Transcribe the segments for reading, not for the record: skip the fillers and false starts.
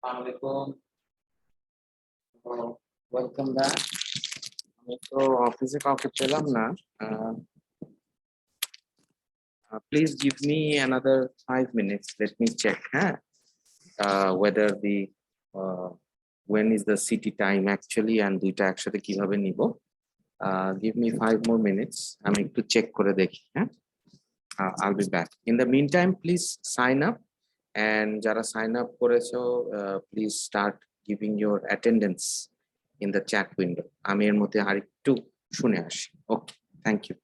Assalamualaikum. Welcome back. আমি তো অফিসে কাউকে পেলাম না। Please give me another 5 minutes, let me check. হ্যাঁ, whether the when is the city time actually and দুইটা একসাথে কিভাবে নিব। Give me 5 more minutes, আমি একটু চেক করে দেখি। হ্যাঁ, I'll be back. In the meantime, please sign up, and যারা sign up করেছো, please start giving your attendance in the chat window. আমি এর মধ্যে আরেকটু শুনে আসি। Okay, thank you.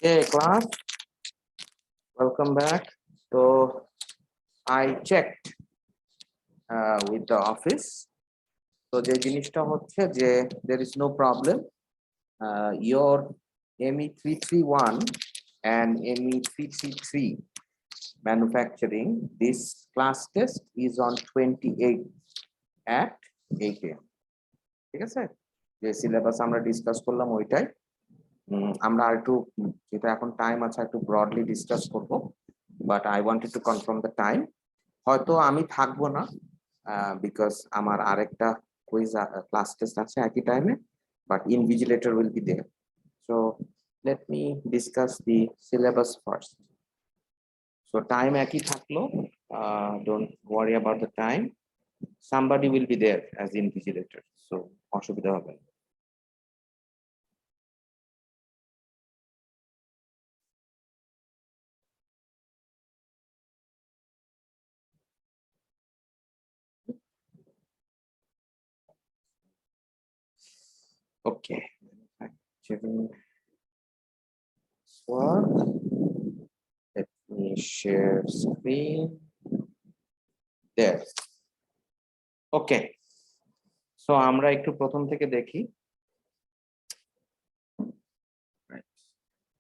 Okay, class, welcome back. So I checked with the office. So যে জিনিসটা হচ্ছে যে there is no problem. Your ME331 and ME333 manufacturing, this class test is on 28 at 8 AM. ঠিক আছে, যে সিলেবাস আমরা discuss করলাম ওইটাই আমরা একটু যেটা এখন টাইম আছে একটু ব্রডলি ডিসকাস করব, but I wanted to confirm the time. হয়তো আমি থাকবো না বিকজ আমার আরেকটা কুইজ ক্লাস টেস্ট আছে একই টাইমে, but invigilator will be there. So let me discuss the syllabus first. So time একই থাকলো, don't worry about the time, somebody will be there as invigilator, so অসুবিধা হবে না। Okay, manufacturing sword. Let me share screen. There. Okay. So আমরা একটু প্রথম থেকে দেখি।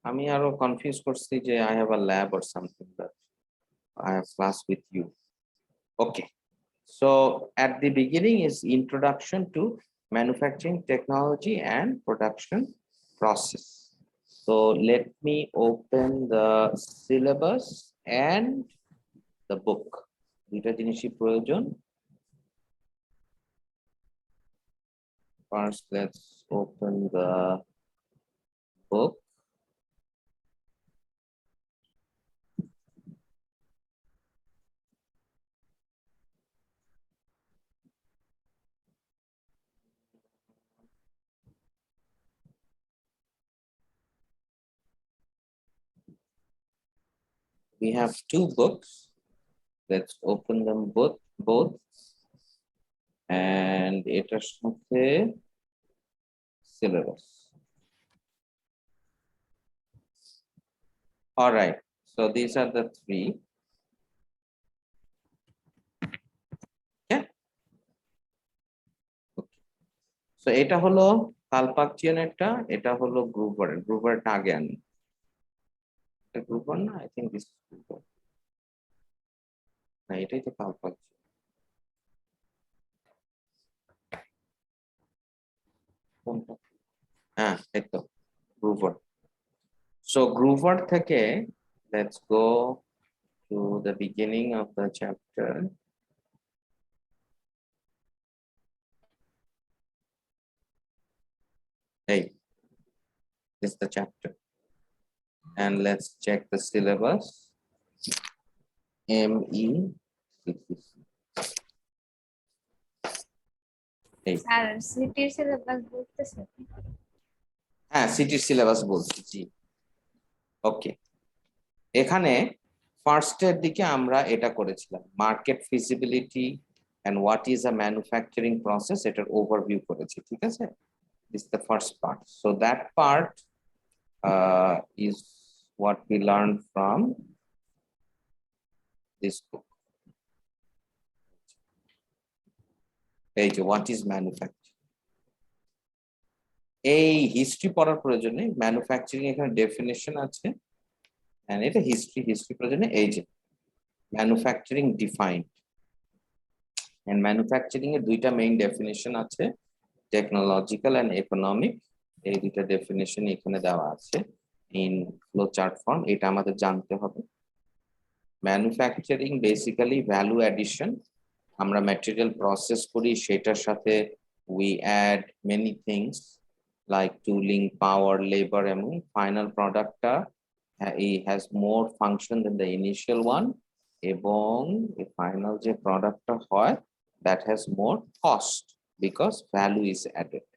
আমি আরো কনফিউজ করছি যে I have a lab or something, but I have class with you. Okay. So at the beginning is introduction to manufacturing technology and production process. So let me open the syllabus and the book. দুইটা জিনিসই প্রয়োজন। First, let's open the book. We have two books. Let's open them both. And এটার সাথে syllabus. All right. So these are the three. Okay. So এটা হলো কালপাকচিয়ানেরটা, এটা হলো গ্রুভার। গ্রুভারটা আগে আনি। গ্রুভার না, I think this is গ্রুভার। না, এটাই তো কালপাকচিয়ান। কোনটা? হ্যাঁ, এই তো গ্রুভার। So গ্রুভার থেকে let's go to the beginning of the chapter. Hey, this is the chapter. And let's check the syllabus. ME. Sir সিটির সিলেবাস বলতেছে। হ্যাঁ, সিটির সিলেবাস বলছি, জি। ওকে, এখানে ফার্স্টের দিকে আমরা এটা করেছিলাম market feasibility and what is a manufacturing process, এটার ওভারভিউ করেছি, ঠিক আছে। This the first part. So that part is what we learn from this book. এই যে হোয়াট ইজ ম্যানুফ্যাকচারিং, এই হিস্ট্রি পড়ার প্রয়োজনে ম্যানুফ্যাকচারিং এখানে ডেফিনেশন আছে, এন্ড এটা হিস্ট্রি প্রয়োজনে এই যে ম্যানুফ্যাকচারিং ডিফাইন্ড। এন্ড ম্যানুফ্যাকচারিং এর দুইটা মেইন ডেফিনেশন আছে, টেকনোলজিক্যাল এন্ড ইকোনমিক। এই দুইটা ডেফিনেশন এখানে দেওয়া আছে ইন ফ্লো চার্ট ফর্ম, এটা আমাদের জানতে হবে। ম্যানুফ্যাকচারিং বেসিক্যালি ভ্যালু অ্যাডিশন, আমরা ম্যাটেরিয়াল প্রসেস করি, সেটার সাথে we add many things like tooling, power, labour, এবং ফাইনাল প্রোডাক্টটা has more function than the initial one, এবং ফাইনাল যে প্রোডাক্টটা হয় that has more cost because value is added,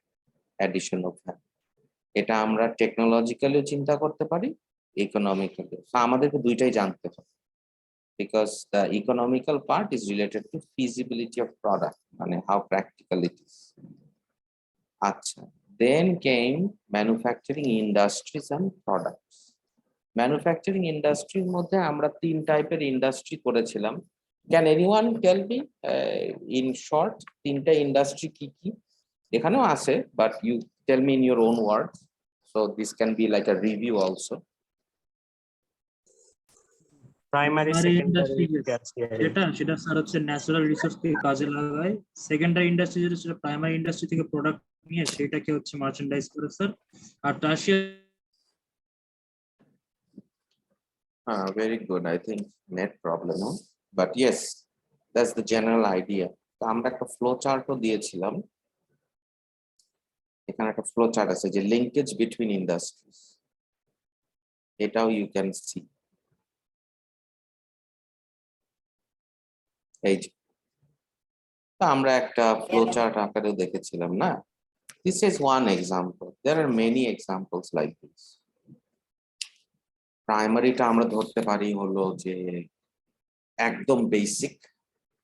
addition of value. এটা আমরা টেকনোলজিক্যালিও চিন্তা করতে পারি, ইকোনমিক্যালি। আমাদেরকে দুইটাই জানতে হবে, because the economical part is related to feasibility of product, মানে how practical it is. আচ্ছা, then came manufacturing industries and products. Manufacturing ইন্ডাস্ট্রির মধ্যে আমরা 3 টাইপের ইন্ডাস্ট্রি করেছিলাম। Can anyone tell me in short 3টা ইন্ডাস্ট্রি কি কি? এখানেও আছে, but you tell me in your own words, so this can be like a review also. Primary primary secondary industry tertiary. সেটা স্যার হচ্ছে ন্যাচারাল রিসোর্স থেকে কাজে লাগায়। সেকেন্ডারি ইন্ডাস্ট্রি যেটা সেটা প্রাইমারি ইন্ডাস্ট্রি থেকে প্রোডাক্ট নিয়ে সেটাকে হচ্ছে মার্চেন্ডাইজ করে স্যার। আর tertiary Very good. I think net problem, no? But yes, that's the general idea. তো আমরা একটা ফ্লো চার্টও দিয়েছিলাম। এখানে একটা ফ্লো চার্ট আছে যে লিঙ্কেজ বিটুইন ইন্ডাস্ট্রিজ, এটাও ইউ ক্যান সি। এই যে তো আমরা একটা ফ্লো চার্ট আকারেও দেখেছিলাম না? This is one example. There are many examples like this. প্রাইমারিটা আমরা ধরতে পারি হলো যে একদম বেসিক,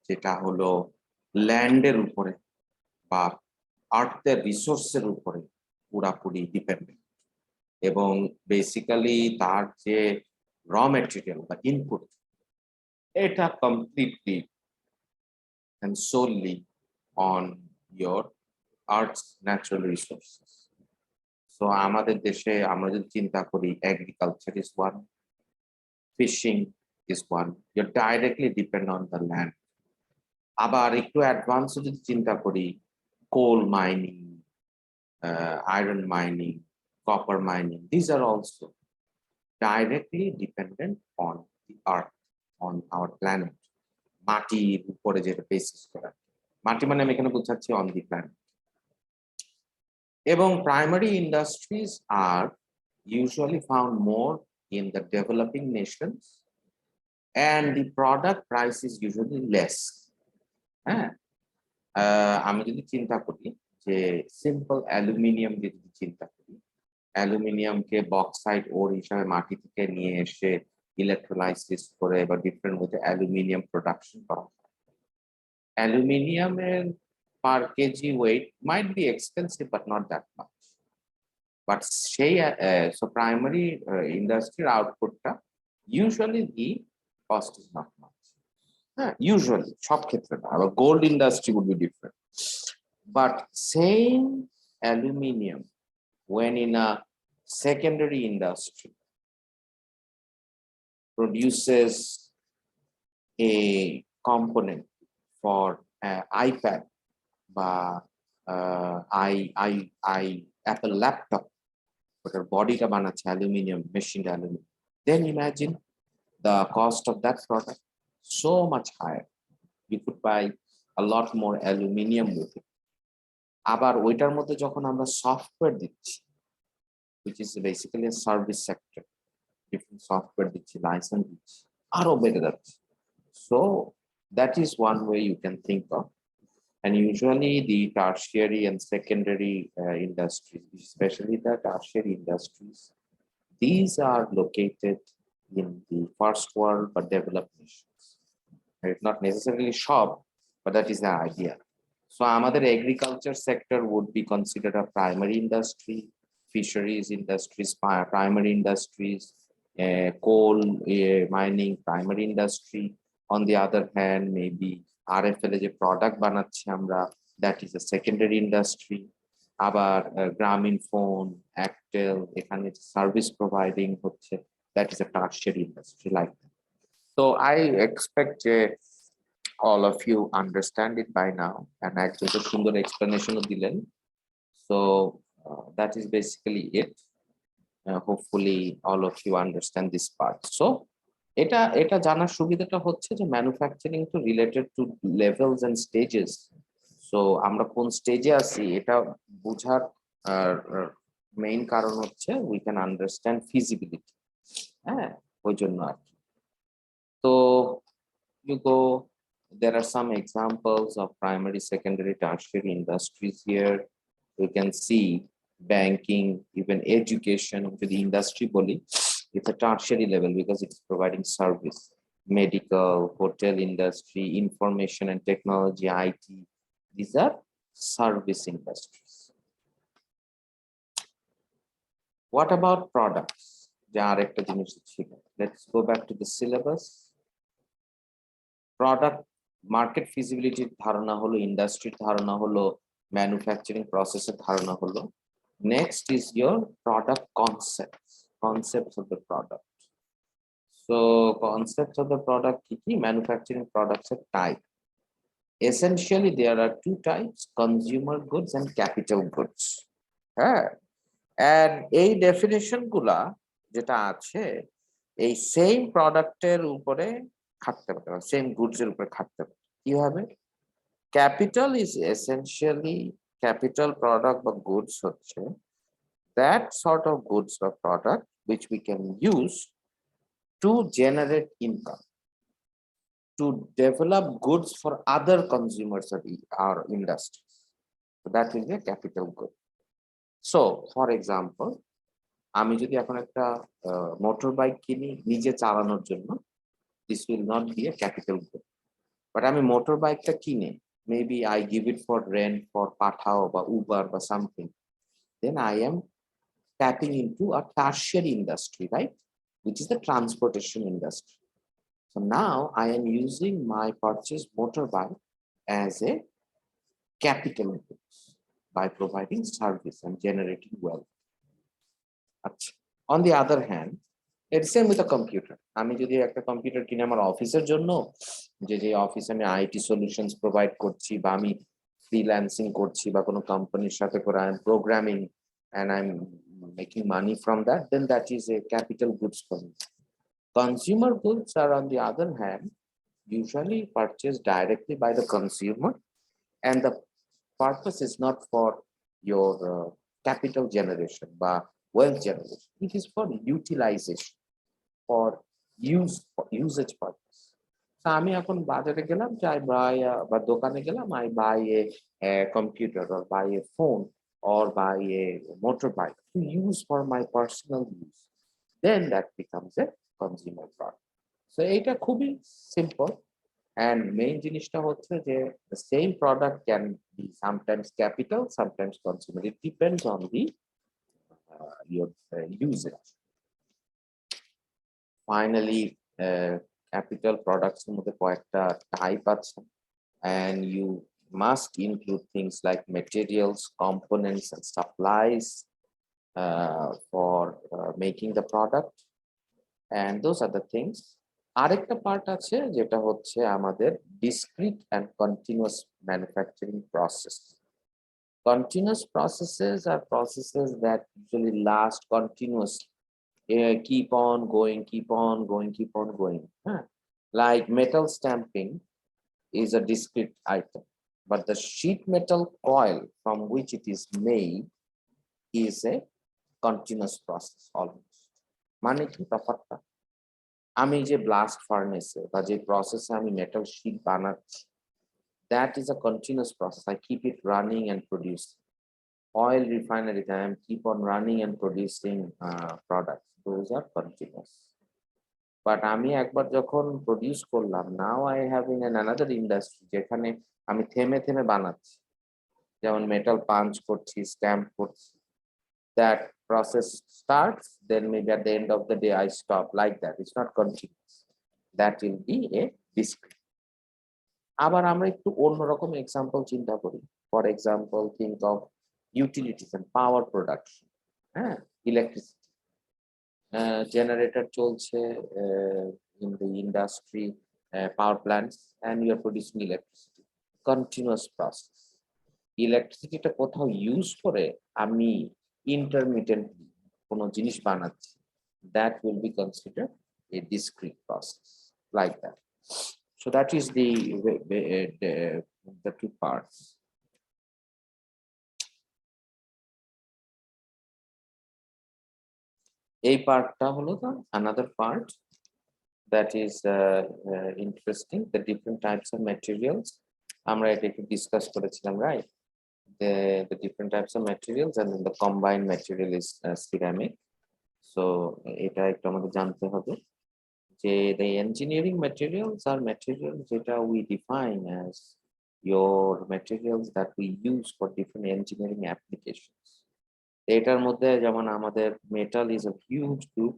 যেটা হলো ল্যান্ডের উপরে বা আর্থের রিসোর্সের উপরে পুরাপুরি ডিপেন্ডেন্ট, এবং বেসিক্যালি তার যে র মেটেরিয়াল বা ইনপুট, এটা completely and solely on your earth's natural resources. So আমাদের দেশে আমরা যদি চিন্তা করি, agriculture is one, fishing is one, you're directly depend on the land. আবার একটু অ্যাডভান্স যদি চিন্তা করি, coal mining, iron mining, copper mining, these are also directly dependent on the earth, on our planet. মাটির উপরে যেটা বেসিস করা, মাটি মানে আমি এখানে বোঝাচ্ছি অন দি প্ল্যানেট। এবং primary industries R usually found more in the developing nations and the product price is usually less. হ্যাঁ, আমি যদি চিন্তা করি যে সিম্পল অ্যালুমিনিয়াম দিয়ে যদি চিন্তা করি, অ্যালুমিনিয়ামকে বক্সাইট ওর হিসাবে মাটি থেকে নিয়ে এসে ইলেকট্রোলাইসিস করে বা ডিফারেন্ট ওয়েতে অ্যালুমিনিয়াম প্রোডাকশন করা হয়। অ্যালুমিনিয়ামের per KG weight might be expensive but not that much, but সেই সো প্রাইমারি ইন্ডাস্ট্রির আউটপুটটা usually the cost is not much. হ্যাঁ, ইউজুয়ালি, সব ক্ষেত্রে না, আবার gold industry would be different, but same aluminium when in a secondary industry produces a component for iPad বা Apple laptop, ওটার বডিটা বানাচ্ছে aluminium, machine aluminium, then imagine the cost of that product so much higher. You could buy a lot more aluminium with it. আবার ওইটার মধ্যে যখন আমরা software দিচ্ছি, which is basically a service sector, different software দিচ্ছি, licence দিচ্ছি, আরো বেড়ে যাচ্ছে। So that is one way you can think of. And usually the tertiary and secondary industries, especially the tertiary industries, these are located in the first world but developed nations. It's not necessarily shop, but that is the idea. So আমাদের agriculture sector would be considered a primary industry, fisheries industries, primary industries, coal mining, primary industry. On the other hand, maybe RFL যে product বানাচ্ছি আমরা, that is a secondary industry. আবার Grameenphone, Actel, এখানে service providing হচ্ছে, that is a tertiary industry like that. So I expect all of you understand it by now, and একজন তো সুন্দর এক্সপ্লেনেশনও দিলেন। So that is basically it. Hopefully all of you understand this part. So এটা জানার সুবিধাটা হচ্ছে যে manufacturing তো related to levels and stages. সো আমরা কোন স্টেজে আছি এটা বোঝার মেইন কারণ হচ্ছে উই ক্যান আন্ডারস্ট্যান্ড ফিজিবিলিটি। হ্যাঁ, ওই জন্য আর কি। তো you go, there are some examples of primary, secondary, tertiary industries here. You can see banking, even education, to the industry body. It's a tertiary level because it's providing service. Medical, hotel industry, information and technology, IT. These are service industries. What about products? যে আরেকটা জিনিস ছিল। Let's go back to the syllabus. Product market ফিজিবিলিটির ধারণা হলো, ইন্ডাস্ট্রির ধারণা হলো, ম্যানুফ্যাকচারিং প্রসেসের ধারণা হলো। Next is your product concepts of the product. So concepts of the product কি কি? Manufacturing products are type. Essentially there are two types, consumer goods and capital goods. হ্যাঁ, and এই ডেফিনেশন গুলা যেটা আছে এই সেম প্রোডাক্টের উপরে খাটতে পারে, সেম গুডস এর উপরে খাটতে পারে। কিভাবে? Capital is essentially, capital product বা গুডস হচ্ছে that sort of goods or product which we can use to generate income, to develop goods for other consumers of our industries. So that will be a capital good. So, for example, আমি যদি এখন একটা motor bike কিনি নিজে চালানোর জন্য, this will not be a capital good. But আমি motor বাইকটা কিনে, maybe I give it for rent for পাঠাও বা উবার বা something, then I am tapping into a tertiary industry, right? Which is the transportation industry. So now I am using my purchased motorbike as a capital goods by providing service and generating wealth. On the other hand, it's same with a computer. আমি যদি একটা computer কিনে আমার অফিসের জন্য, যে অফিসে আমি আইটি সলিউশনস প্রোভাইড করছি বা আমি ফ্রিল্যান্সিং করছি বা কোনো কোম্পানির সাথে করে I am programming and I'm making money from that, then that is a capital goods for me. Consumer goods are, on the other hand, usually purchased directly by the consumer, and the purpose is not for your capital generation but wealth generation. It is for utilization, for usage purpose. So আমি এখন বাজারে গেলাম, I buy বা দোকানে গেলাম, I buy a computer or buy a phone or buy a motorbike to use for my personal use, then that becomes a consumer product. So এটা খুবই simple, and main জিনিসটা হচ্ছে যে the same product can be sometimes capital, sometimes consumer. It depends on the your usage. Finally, capital products এর মধ্যে কয়েকটা type আছে, and you must include things like materials, components, and supplies for making the product, and those are the things. আরেকটা part আছে যেটা হচ্ছে আমাদের discrete and continuous manufacturing process. Continuous processes are processes that usually last continuously, keep on going, keep on going, keep on going. Like metal stamping is a discrete item, but the sheet metal coil from which it is made is a continuous process almost. মানে কি তফাৎটা? আমি যে blast ফার্নেসে বা যে প্রসেসে আমি metal sheet বানাচ্ছি, that is a continuous process. I keep it running and producing. Oil refinery, I am keep on running and producing products. Those are continuous. But আমি একবার যখন প্রডিউস করলাম, now I have in another industry যেখানে আমি থেমে থেমে বানাচ্ছি, যেমন মেটাল পাঞ্চ করছি, স্ট্যাম্প করছি, that process starts, then maybe at the end of the day I stop, like that. It's not continuous. That will be a discrete. আবার আমরা একটু অন্যরকম এক্সাম্পল চিন্তা করি। For example, think of utilities and power production. Electricity generator চলছে in the industry, power plants, and you are producing electricity. Continuous process. ইলেকট্রিসিটিটা কোথাও use করে আমি intermittently কোনো জিনিস বানাচ্ছি, that will be considered a discrete process, like that. So that is the two parts. এই পার্টটা হলো another part that is interesting, the different types of materials. আমরা এটা একটু ডিসকাস করেছিলাম, right? The different types of materials, and then the combined material is ceramic. So এটা একটু আমাদের জানতে হবে যে the engineering materials are materials যেটা we define as your materials that we use for different engineering applications. এটার মধ্যে যেমন আমাদের metal is a huge group,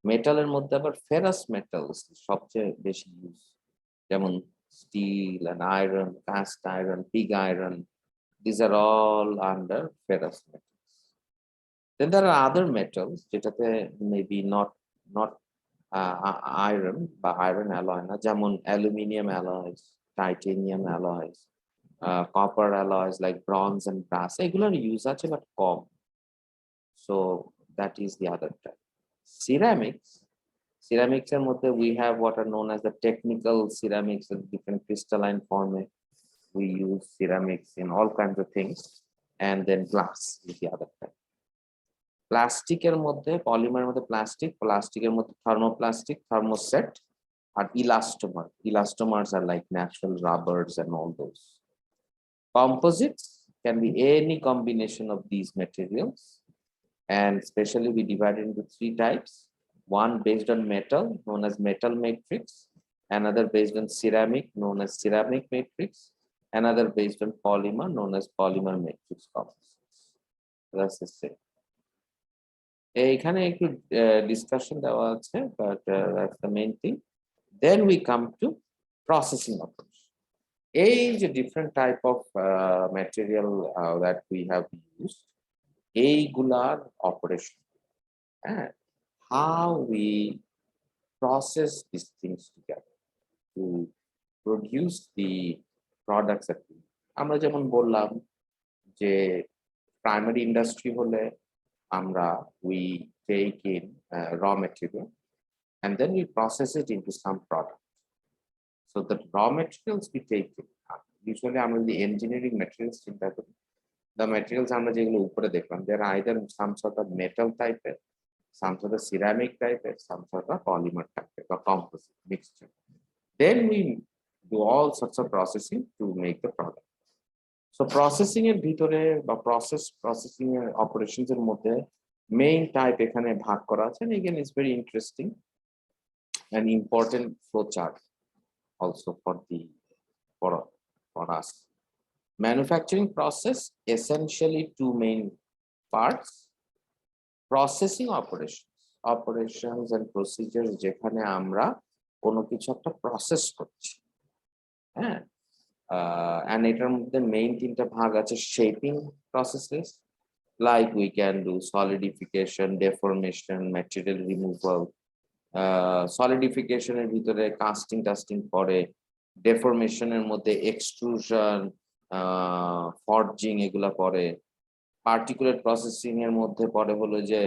মেটালের মধ্যে আবার ফেরাস মেটালস সবচেয়ে বেশি ইউজ, যেমন still and iron, cast iron, pig iron. These are all under ferrous metals. Then there are other metals যেটাতে maybe not iron বা iron alloy না, যেমন aluminium alloys, titanium alloys, copper alloys like bronze and brass, এগুলোর use আছে but com. So that is the other type. Ceramics এর মধ্যে we have what are known as the technical ceramics in different crystalline form. We use ceramics in all kinds of things, and then glass is the other type. প্লাস্টিকের মধ্যে পলিমারের মধ্যে প্লাস্টিকের মধ্যে thermoplastic, thermoset আর elastomers are like natural rubbers and all those. Composites can be any combination of these materials, and especially we divide it into three types: one based on metal known as metal matrix, another based on ceramic known as ceramic matrix, another based on polymer known as polymer matrix composites. That's the same. এখানে একটু discussion দেওয়া আছে, but that's the main thing. Then we come to processing operation. এই যে different type of material that we have used, এইগুলার operation, how we process these things together to produce the products that we, আমরা যেমন বললাম যে primary industry হলে আমরা we take in raw material and then we process it into some product. So the raw materials we take in, usually আমরা the engineering materials চিন্তা করি, the materials আমরা যেগুলো উপরে দেখলাম, they are either some sort of metal type, some sort of ceramic type, some sort of polymer type or composite mixture. Then we do all sorts of processing to make the product. So processing এর ভিতরে বা processing এর operations এর মধ্যে main type এখানে ভাগ করা আছে, and again it's very interesting and important flow chart also for us. Manufacturing process essentially two main parts: processing operations and procedures যেখানে আমরা কোনো কিছু একটা প্রসেস করছি, হ্যাঁ, and এটার মধ্যে মেইন তিনটা ভাগ আছে: shaping processes, like we can do solidification, deformation, material removal. Solidification এর ভিতরে কাস্টিং টাস্টিং পড়ে, deformation এর মধ্যে এক্সট্রুশন, ফর্জিং এগুলা পড়ে, particulate processing এর মধ্যে পড়ে হলো যে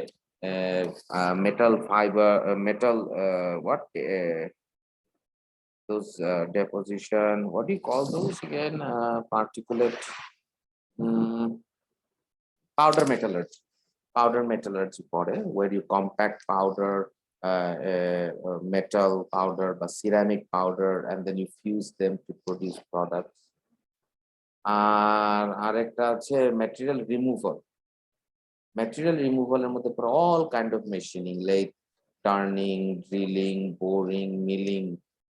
metal fiber, metal those deposition, what do you call those again? Particulate, powder metallurgy পড়ে, where you compact powder, metal powder বা ceramic powder, and then you fuse them to produce products. আর আরেকটা আছে material removal এর মধ্যে পড়ে all kind of machining like turning, drilling, boring, milling,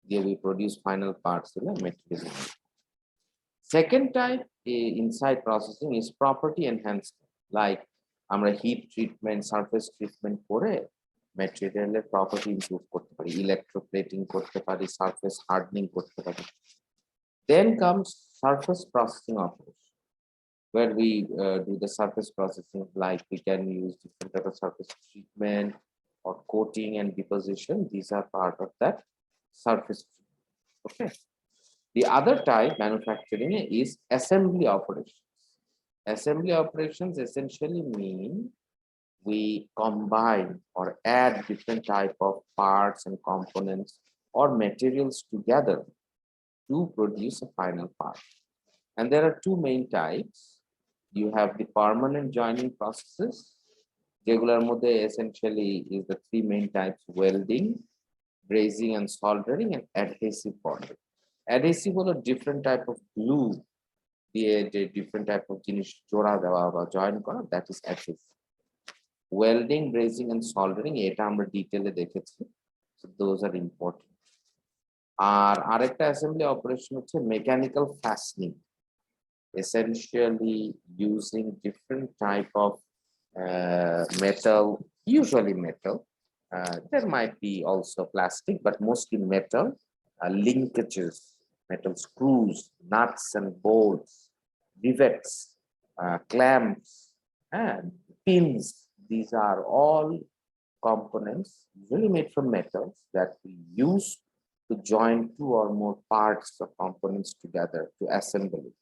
দিয়ে we produce final parts, material removal. Second type inside processing is property enhancement, like আমরা heat treatment, surface treatment করে material property improve করতে পারি, electroplating করতে পারি, surface hardening করতে পারি. Then comes surface processing operation, where we do the surface processing, like we can use different type of surface treatment or coating and deposition. These are part of that surface treatment. Okay. The other type, manufacturing, is assembly operations. Assembly operations essentially mean we combine or add different type of parts and components or materials together to produce a final part. And there are two main types. You have the permanent joining processes. Regular mode essentially is the three main types: welding, brazing and soldering, and adhesive bonding. Adhesive হলো different type of glue দিয়ে যে different type of জিনিস জোড়া দেওয়া বা join করা, that is adhesive. Welding, brazing and soldering এটা আমরা ডিটেইলে দেখেছি, so those are important. আর আরেকটা অ্যাসেম্বলি অপারেশন হচ্ছে mechanical fastening, essentially using different type of metal, usually metal, There might be also plastic, but mostly metal linkages, metal screws, nuts and bolts, rivets, clamps, and pins. These are all components usually made from metals that we use to join two or more parts of components together to assemble it.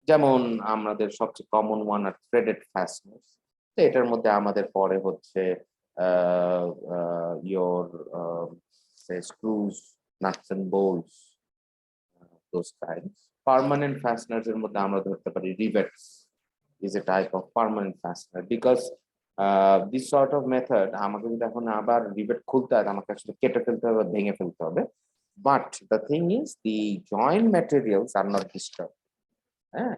যেমন আমাদের সবচেয়ে common one আর threaded fasteners. তো এটার মধ্যে আমাদের পরে হচ্ছে your say screws, nuts and bolts, those kinds. Permanent fasteners এর মধ্যে আমরা ধরতে পারি rivets is a type of permanent fastener because this sort of method আমাকে যদি এখন আবার rivet খুলতে হয় আমাকে আসলে কেটে ফেলতে হবে ভেঙে ফেলতে হবে, but the thing is the joint materials are not disturbed. হ্যাঁ,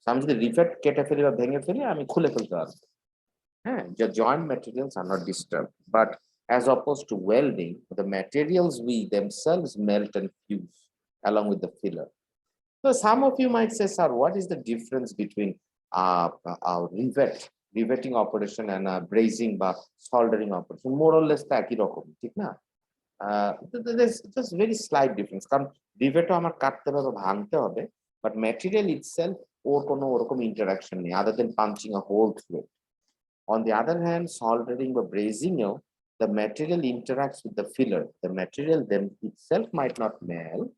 আমি যদি rivet কেটে ফেলি বা ভেঙে ফেলি আমি খুলে ফেলতে পারবো। The joint materials are not disturbed, but as opposed to welding, the materials we themselves melt and fuse along with the filler. So some of you might say, sir, what is the difference between our riveting operation and brazing বা soldering operation? More or less একই রকম, ঠিক না? There's just very slight difference. কারণ rivet আমার কাটতে হবে ভাঙতে হবে, but material itself ওর কোনো ওরকম interaction নেই other than punching a hole through it. On the other hand, soldering or brazing, the material interacts with the filler. The material then itself might not melt,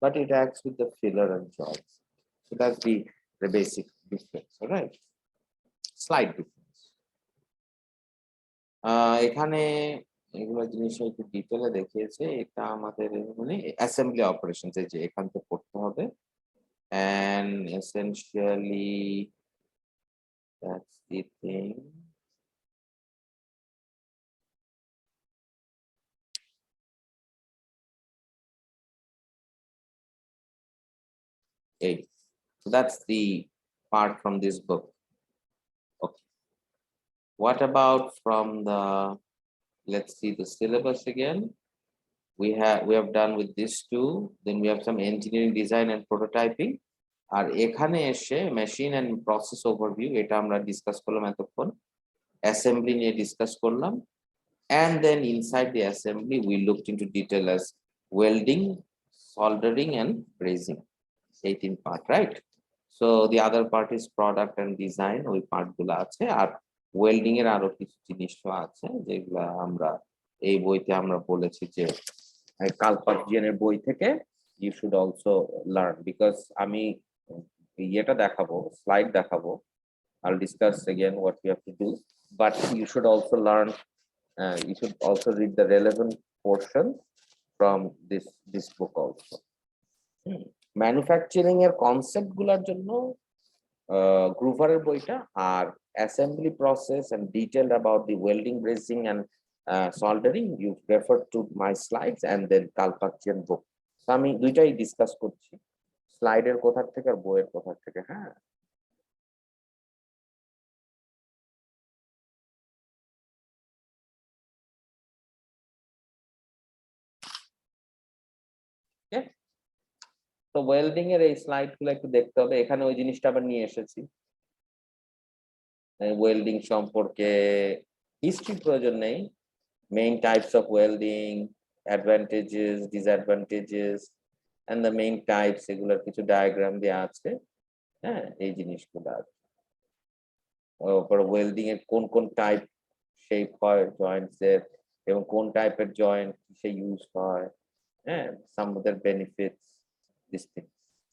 but it acts with the filler and joints. So that's the basic difference, all right? Slight difference. এখানে এগুলো জিনিস একটু ডিটেইলে দেখিয়েছে, এটা আমাদের মানে assembly operations যে এখান থেকে করতে হবে, and essentially that's the thing. Okay, so that's the part from this book. Okay, what about from the, let's see the syllabus again. We have done with this two, then we have some engineering design and prototyping. আর এখানে এসে machine end process overview এটা আমরা discuss করলাম এতক্ষণ, assembly নিয়ে discuss করলাম, and then inside the assembly we looked into detail as welding, soldering and brazing. 18 part, right? So the other part is product and design, ওই part গুলো আছে, আর welding এর আরো কিছু জিনিস আছে যেগুলা আমরা এই বইতে আমরা বলেছি যে কালপার্জিয়ানের বই থেকে you should also learn, because আমি এটা দেখাবো, স্লাইড দেখাবো, I'll discuss again what we have to do, but you should also learn, you should also read the relevant portion from this book also. Manufacturing এর concept গুলার জন্য গ্রুভারের বইটা, আর assembly process and detail about the welding, brazing and soldering, you refer to my slides and then Kalpakjian book. So আমি দুইটাই discuss করছি, স্লাইডের কোথা থেকে আর বইয়ের কোথা থেকে। হ্যাঁ, তো ওয়েল্ডিং এর এই স্লাইড গুলো একটু দেখতে হবে, এখানে ওই জিনিসটা আবার নিয়ে এসেছি। ওয়েল্ডিং সম্পর্কে হিস্ট্রি প্রয়োজন নেই, main types of welding, advantages, disadvantages and the main types, এগুলোর কিছু ডায়াগ্রাম দেওয়া আছে। হ্যাঁ, এই জিনিসগুলো আছে। ওয়েল্ডিং এর কোন কোন টাইপ শেপ হয় জয়েন্টস এর, এবং কোন টাইপের জয়েন্ট কিসে ইউজ হয়, হ্যাঁ, some of the benefits, this thing.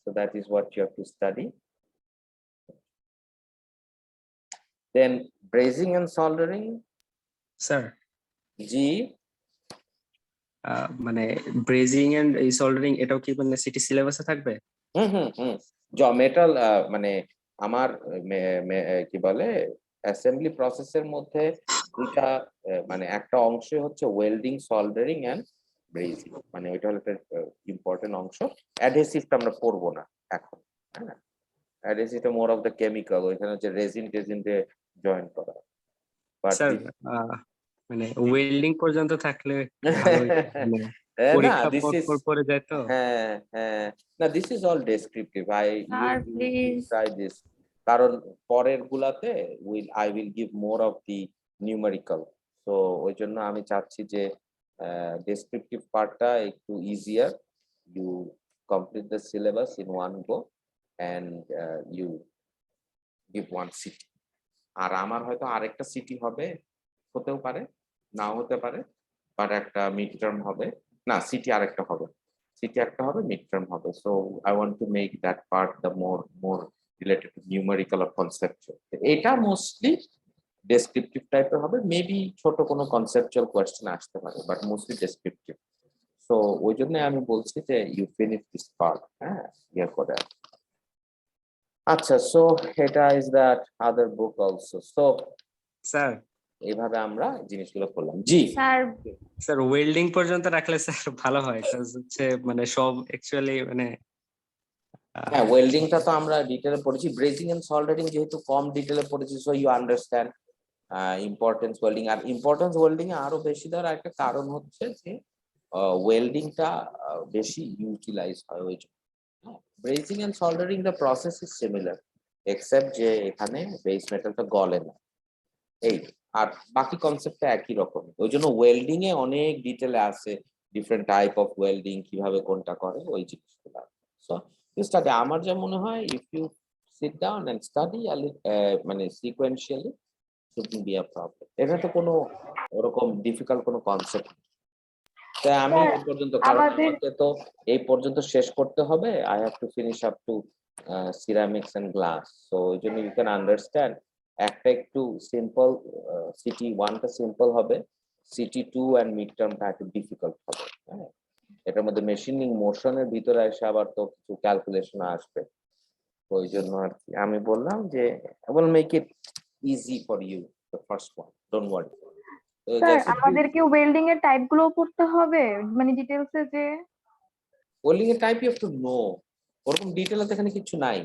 So that is what you have to study. Then brazing and soldering. Sir, জি, মানে ব্রেজিং এন্ড এই সোল্ডারিং এটাও কি মানে সিটি সিলেবাসে থাকবে? মেটাল মানে আমার কি বলে অ্যাসেম্বলি প্রসেসের মধ্যে দুইটা, মানে একটা অংশ হচ্ছে ওয়েল্ডিং, সোল্ডারিং এন্ড ব্রেজিং, মানে ওইটা হলো একটা ইম্পর্টেন্ট অংশ। অ্যাডহেসিভটা আমরা পড়বো না এখন, হ্যাঁ, অ্যাডহেসিভটা মোর অফ দ্য কেমিক্যাল, ওইখানে হচ্ছে রেজিন দিয়ে জয়েন করা। স্যার, মানে ওয়েল্ডিং পর্যন্ত থাকলে ভালোই, মানে পরীক্ষা পরে যায় তো। হ্যাঁ হ্যাঁ, না, this is all descriptive, please try this, কারণ পরের গুলাতে I will give more of the numerical, so ওই জন্য আমি চাচ্ছি যে ডেসক্রিপটিভ পার্টটা একটু easier, you complete the syllabus in one go and you give one CT. আর আমার হয়তো আরেকটা সিটি হবে, হতেও পারে নাও হতে পারে, বাট একটা মিড টার্ম হবে, না সিটি আরেকটা হবে, সিটি একটা হবে, মিড টার্ম হবে। So I want to make that part the more related to numerical or conceptual. এটা মোস্টলি ডেসক্রিপটিভ টাইপের হবে, মেবি ছোট কোনো কনসেপচুয়াল কোয়েশ্চেন আসতে পারে, বাট মোস্টলি ডেসক্রিপটিভ। সো ওই জন্য আমি বলছি যে ইউ ফিনিশ দিস পার্ট, হ্যাঁ ইয়ে করে। আচ্ছা, সো এটা is that other book also. So sir এইভাবে আমরা জিনিসগুলো করলাম। জি স্যার স্যার ওয়েল্ডিং পর্যন্ত রাখলে স্যার ভালো হয়, কারণ হচ্ছে মানে সব অ্যাকচুয়ালি মানে হ্যাঁ, ওয়েল্ডিংটা তো আমরা ডিটেলে পড়েছি, ব্রেজিং এন্ড সল্ডারিং যেহেতু কম ডিটেলে পড়েছি, so you understand importance welding. আর ইম্পর্টেন্স ওয়েল্ডিং এ আরো বেশি দেওয়ার একটা কারণ হচ্ছে যে ওয়েল্ডিংটা বেশি ইউটিলাইজ হয় ওই জন্য। Brazing and soldering the process is similar, except যে এখানে বেস মেটালটা গলে না, এই। আর বাকি কনসেপ্টটা একই রকম, ওই জন্য ওয়েল্ডিং এ অনেক ডিটেলে আছে, ডিফারেন্ট টাইপ অফ ওয়েল্ডিং, কিভাবে কোনটা করে ওই জিনিসগুলো। সো স্টাডি, আমার যা মনে হয়, if you sit down and study মানে sequentially, shouldn't be a problem. এটা তো কোনো ওরকম ডিফিকাল্ট কোনো কনসেপ্ট। তাই আমি এই পর্যন্ত, কারণ আমাকে তো এই পর্যন্ত শেষ করতে হবে, I have to finish up to ceramics and glass. So ওই জন্য ইউ ক্যান আন্ডারস্ট্যান্ড একটা একটু সিম্পল, সিটি ওয়ানটা সিম্পল হবে, সিটি টু অ্যান্ড মিড টার্মটা একটু ডিফিকাল্ট হবে। হ্যাঁ, এটার মধ্যে মেশিনিং মোশনের ভিতরে এসে আবার তো কিছু ক্যালকুলেশন আসবে, ওই জন্য আর কি আমি বললাম যে I will make it easy for you the first one, don't worry. Sir আমাদেরকে ওয়েল্ডিং এর টাইপ গুলো পড়তে হবে, মানে ডিটেলসে যে ওয়েল্ডিং এর type you have to know, ওরকম ডিটেল এখানে কিছু নাই।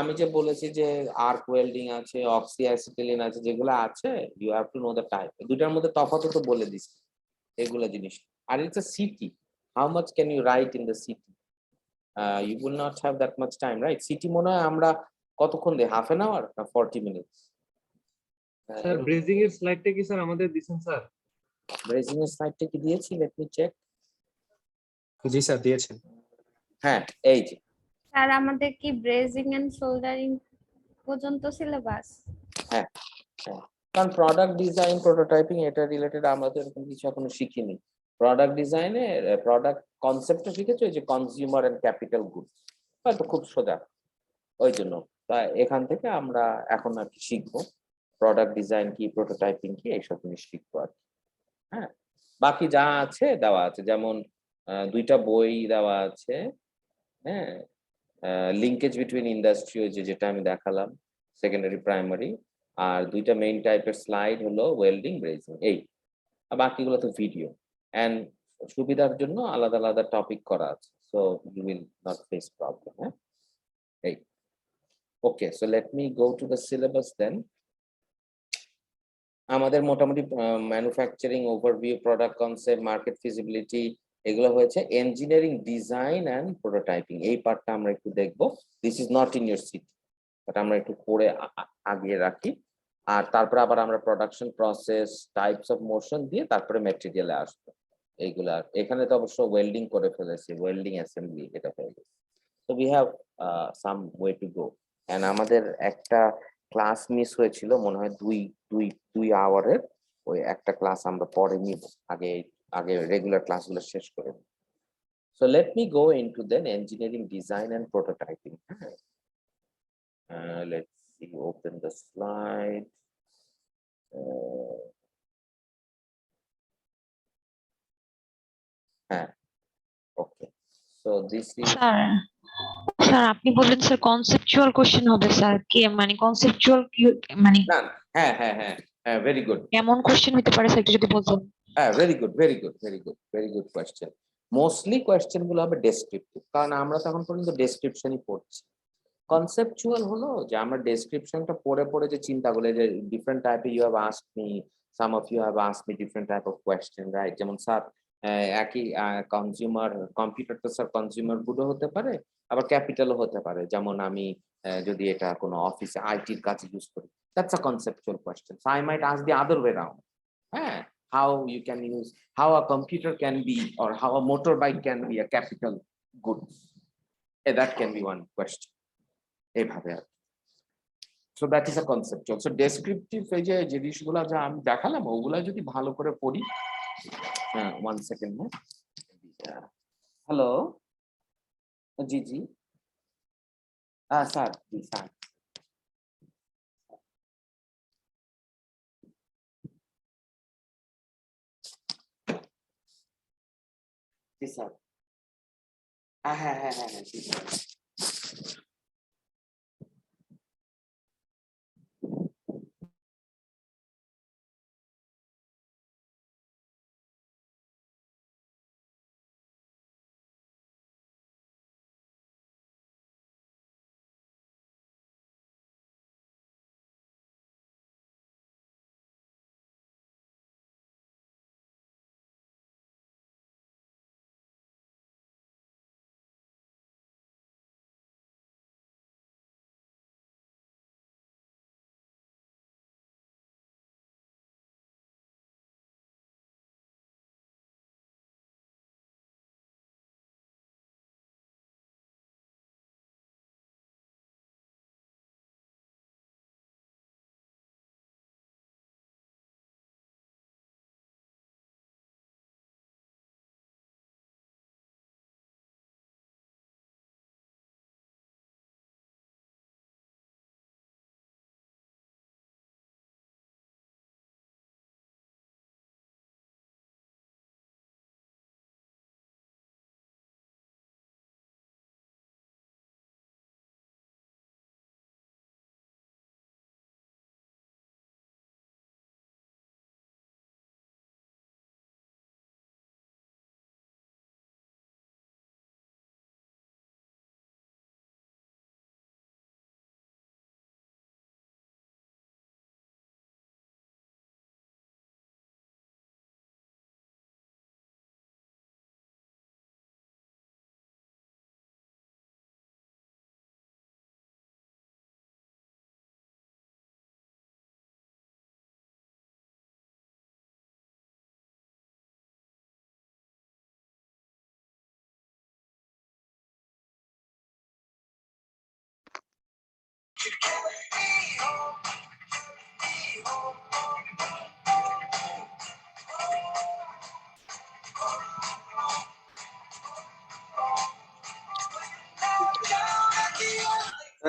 আমি যে বলেছি যে আর্ক ওয়েল্ডিং আছে, অক্সি অ্যাসিটিলিন আছে, যেগুলো আছে you have to know the type. দুটার মধ্যে তফাৎ তো বলে দিছি এগুলো জিনিস। আর it's a CT, how much can you write in the CT? You will not have that much time, right? CT মনে হয় আমরা কতক্ষণ দিই, হাফ এন আওয়ার না 40 মিনিটস? স্যার ব্রেজিং এর স্লাইডটা কি স্যার আমাদের দিছেন স্যার? ব্রেজিং এর সাইডটা কি দিয়েছি? Let me check. জি স্যার দিয়েছেন। হ্যাঁ, এই যে। স্যার আমাদের কি ব্রেজিং এন্ড সোল্ডারিং পর্যন্ত সিলেবাস? হ্যাঁ হ্যাঁ, কারণ প্রোডাক্ট ডিজাইন, প্রোটোটাইপিং এটা রিলেটেড আমরা তো এরকম কিছু এখনো শিখিনি। প্রোডাক্ট ডিজাইনে প্রোডাক্ট কনসেপ্টটা শিখেছো, যে কনজিউমার এন্ড ক্যাপিটাল গুডস, হয়তো খুব সোজা। ওই জন্য তাই এখান থেকে আমরা এখন আর কি শিখবো, প্রোডাক্ট ডিজাইন কি, প্রোটোটাইপিং কি, এইসব জিনিস শিখবো আর কি। হ্যাঁ, বাকি যা আছে দেওয়া আছে, যেমন দুইটা বই দেওয়া আছে। হ্যাঁ, লিঙ্কেজ বিটুইন ইন্ডাস্ট্রি, যেটা আমি দেখালাম, সেকেন্ডারি প্রাইমারি, আর দুইটা মেইন টাইপের স্লাইড হলো ওয়েল্ডিং, ব্রেজিং, এই। আর বাকিগুলো তো ভিডিও, এন্ড সুবিধার জন্য আলাদা আলাদা টপিক করা আছে, so you will not face problem. হ্যাঁ, এই। Okay, so let me go to the syllabus then. আমাদের মোটামুটি manufacturing overview, product concept, market feasibility, এগুলো হয়েছে। ইঞ্জিনিয়ারিং ডিজাইন অ্যান্ড প্রোটোটাইপিং, এই পার্টটা আমরা একটু দেখবো। This is not in your city, but আমরা একটু পড়ে আগিয়ে রাখি। আর তারপরে আবার আমরা production process, types of motion দিয়ে তারপরে ম্যাটেরিয়ালে আসবো এইগুলা। এখানে তো অবশ্য ওয়েল্ডিং করে ফেলেছি, ওয়েল্ডিং অ্যাসেম্বলি এটা হয়ে গেছে। So we have some way to go. And আমাদের একটা ক্লাস মিস হয়েছিল মনে হয়, দুই আওয়ারের। ওই একটা ক্লাস আমরা পরে নিব, আগে আগে রেগুলার ক্লাসগুলো শেষ করে নিব। So let me go into then engineering design and prototyping. Let's see, open the slide. হ্যাঁ, okay, so this is. Sir sir আপনি বললেন স্যার কনসেপচুয়াল কোশ্চেন হবে স্যার, কি মানে কনসেপচুয়াল কি মানে না, হ্যাঁ হ্যাঁ হ্যাঁ হ্যাঁ, ভেরি গুড। কেমন কোশ্চেন হতে পারে স্যার একটু যদি বলতেন? হ্যাঁ, very good very good very good very good question. Mostly question গুলো হবে ডেসক্রিপটিভ, কারণ আমরা তো এখন পর্যন্ত ডেসক্রিপশনই পড়ছি। কনসেপচুয়াল হলো যে আমরা ডেসক্রিপশনটা পড়ে পড়ে যে চিন্তা করলে, যে ডিফারেন্ট টাইপের, you have asked me, some of you have asked me different type of question, right? যেমন স্যার একই কনজিউমার, কম্পিউটার তো স্যার কনজিউমার গুডও হতে পারে, আবার ক্যাপিটালও হতে পারে। যেমন আমি যদি এটা কোনো অফিসে আইটির কাছে ইউজ করি, that's a conceptual question. So I might ask the other way around. How you can use, how a computer can be, or how a motorbike can be a capital good. That can be one question. এইভাবে আর কি। So that is a conceptual. So descriptive এই যে জিনিসগুলো যা আমি দেখালাম ওগুলা যদি ভালো করে পড়ি, 1 second, হ্যালো, জি জি, স্যার, জি স্যার, জি স্যার, হ্যাঁ হ্যাঁ হ্যাঁ হ্যাঁ জি স্যার।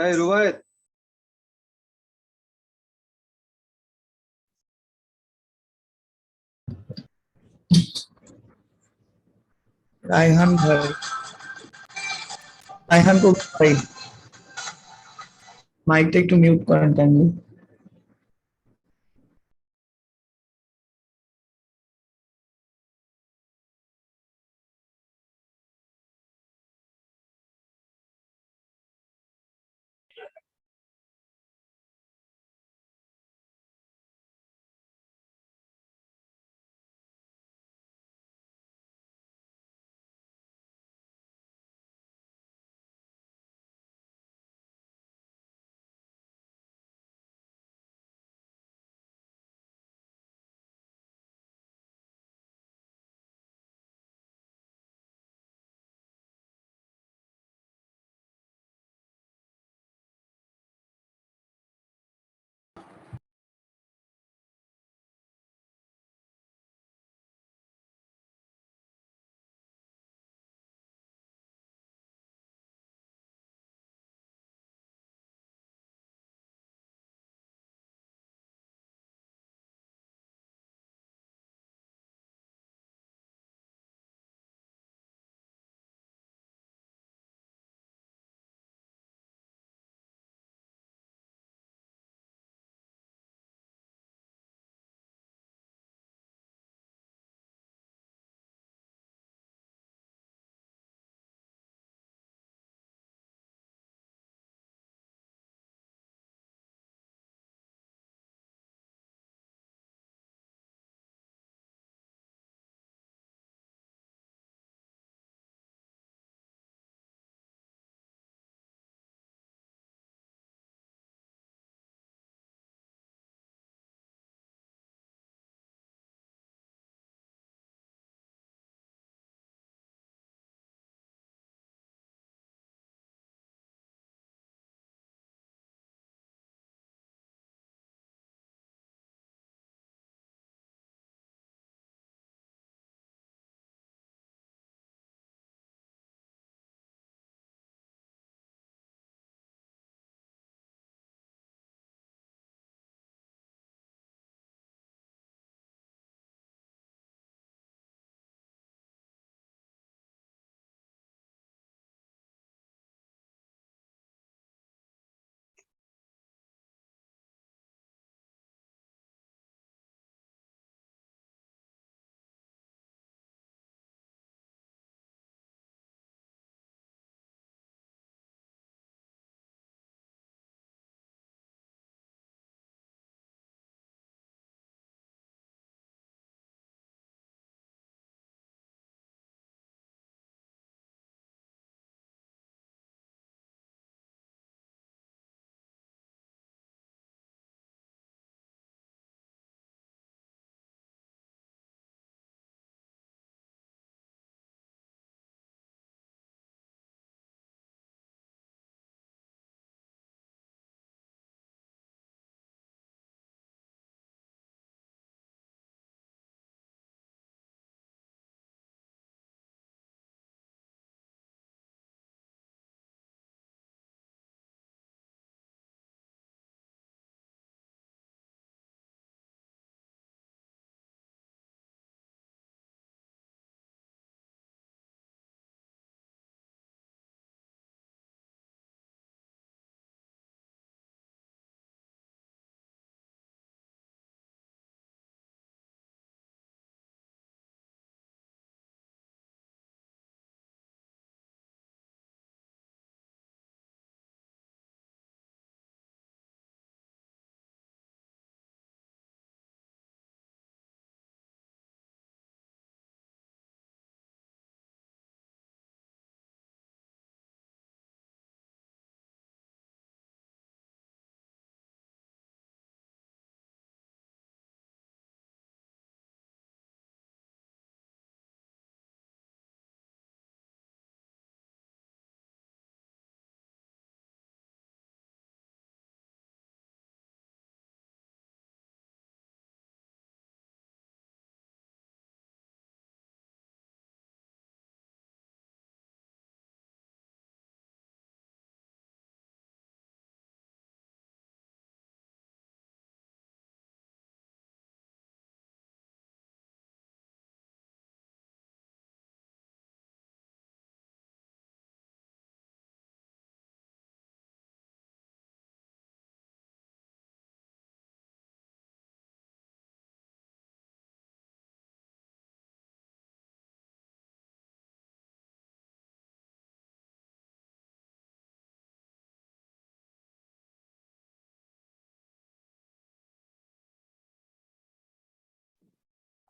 এই রুবায়েত, রায়হান ভাই, রায়হান কবির ভাই, মাইকটা একটু মিউট করেন kindly.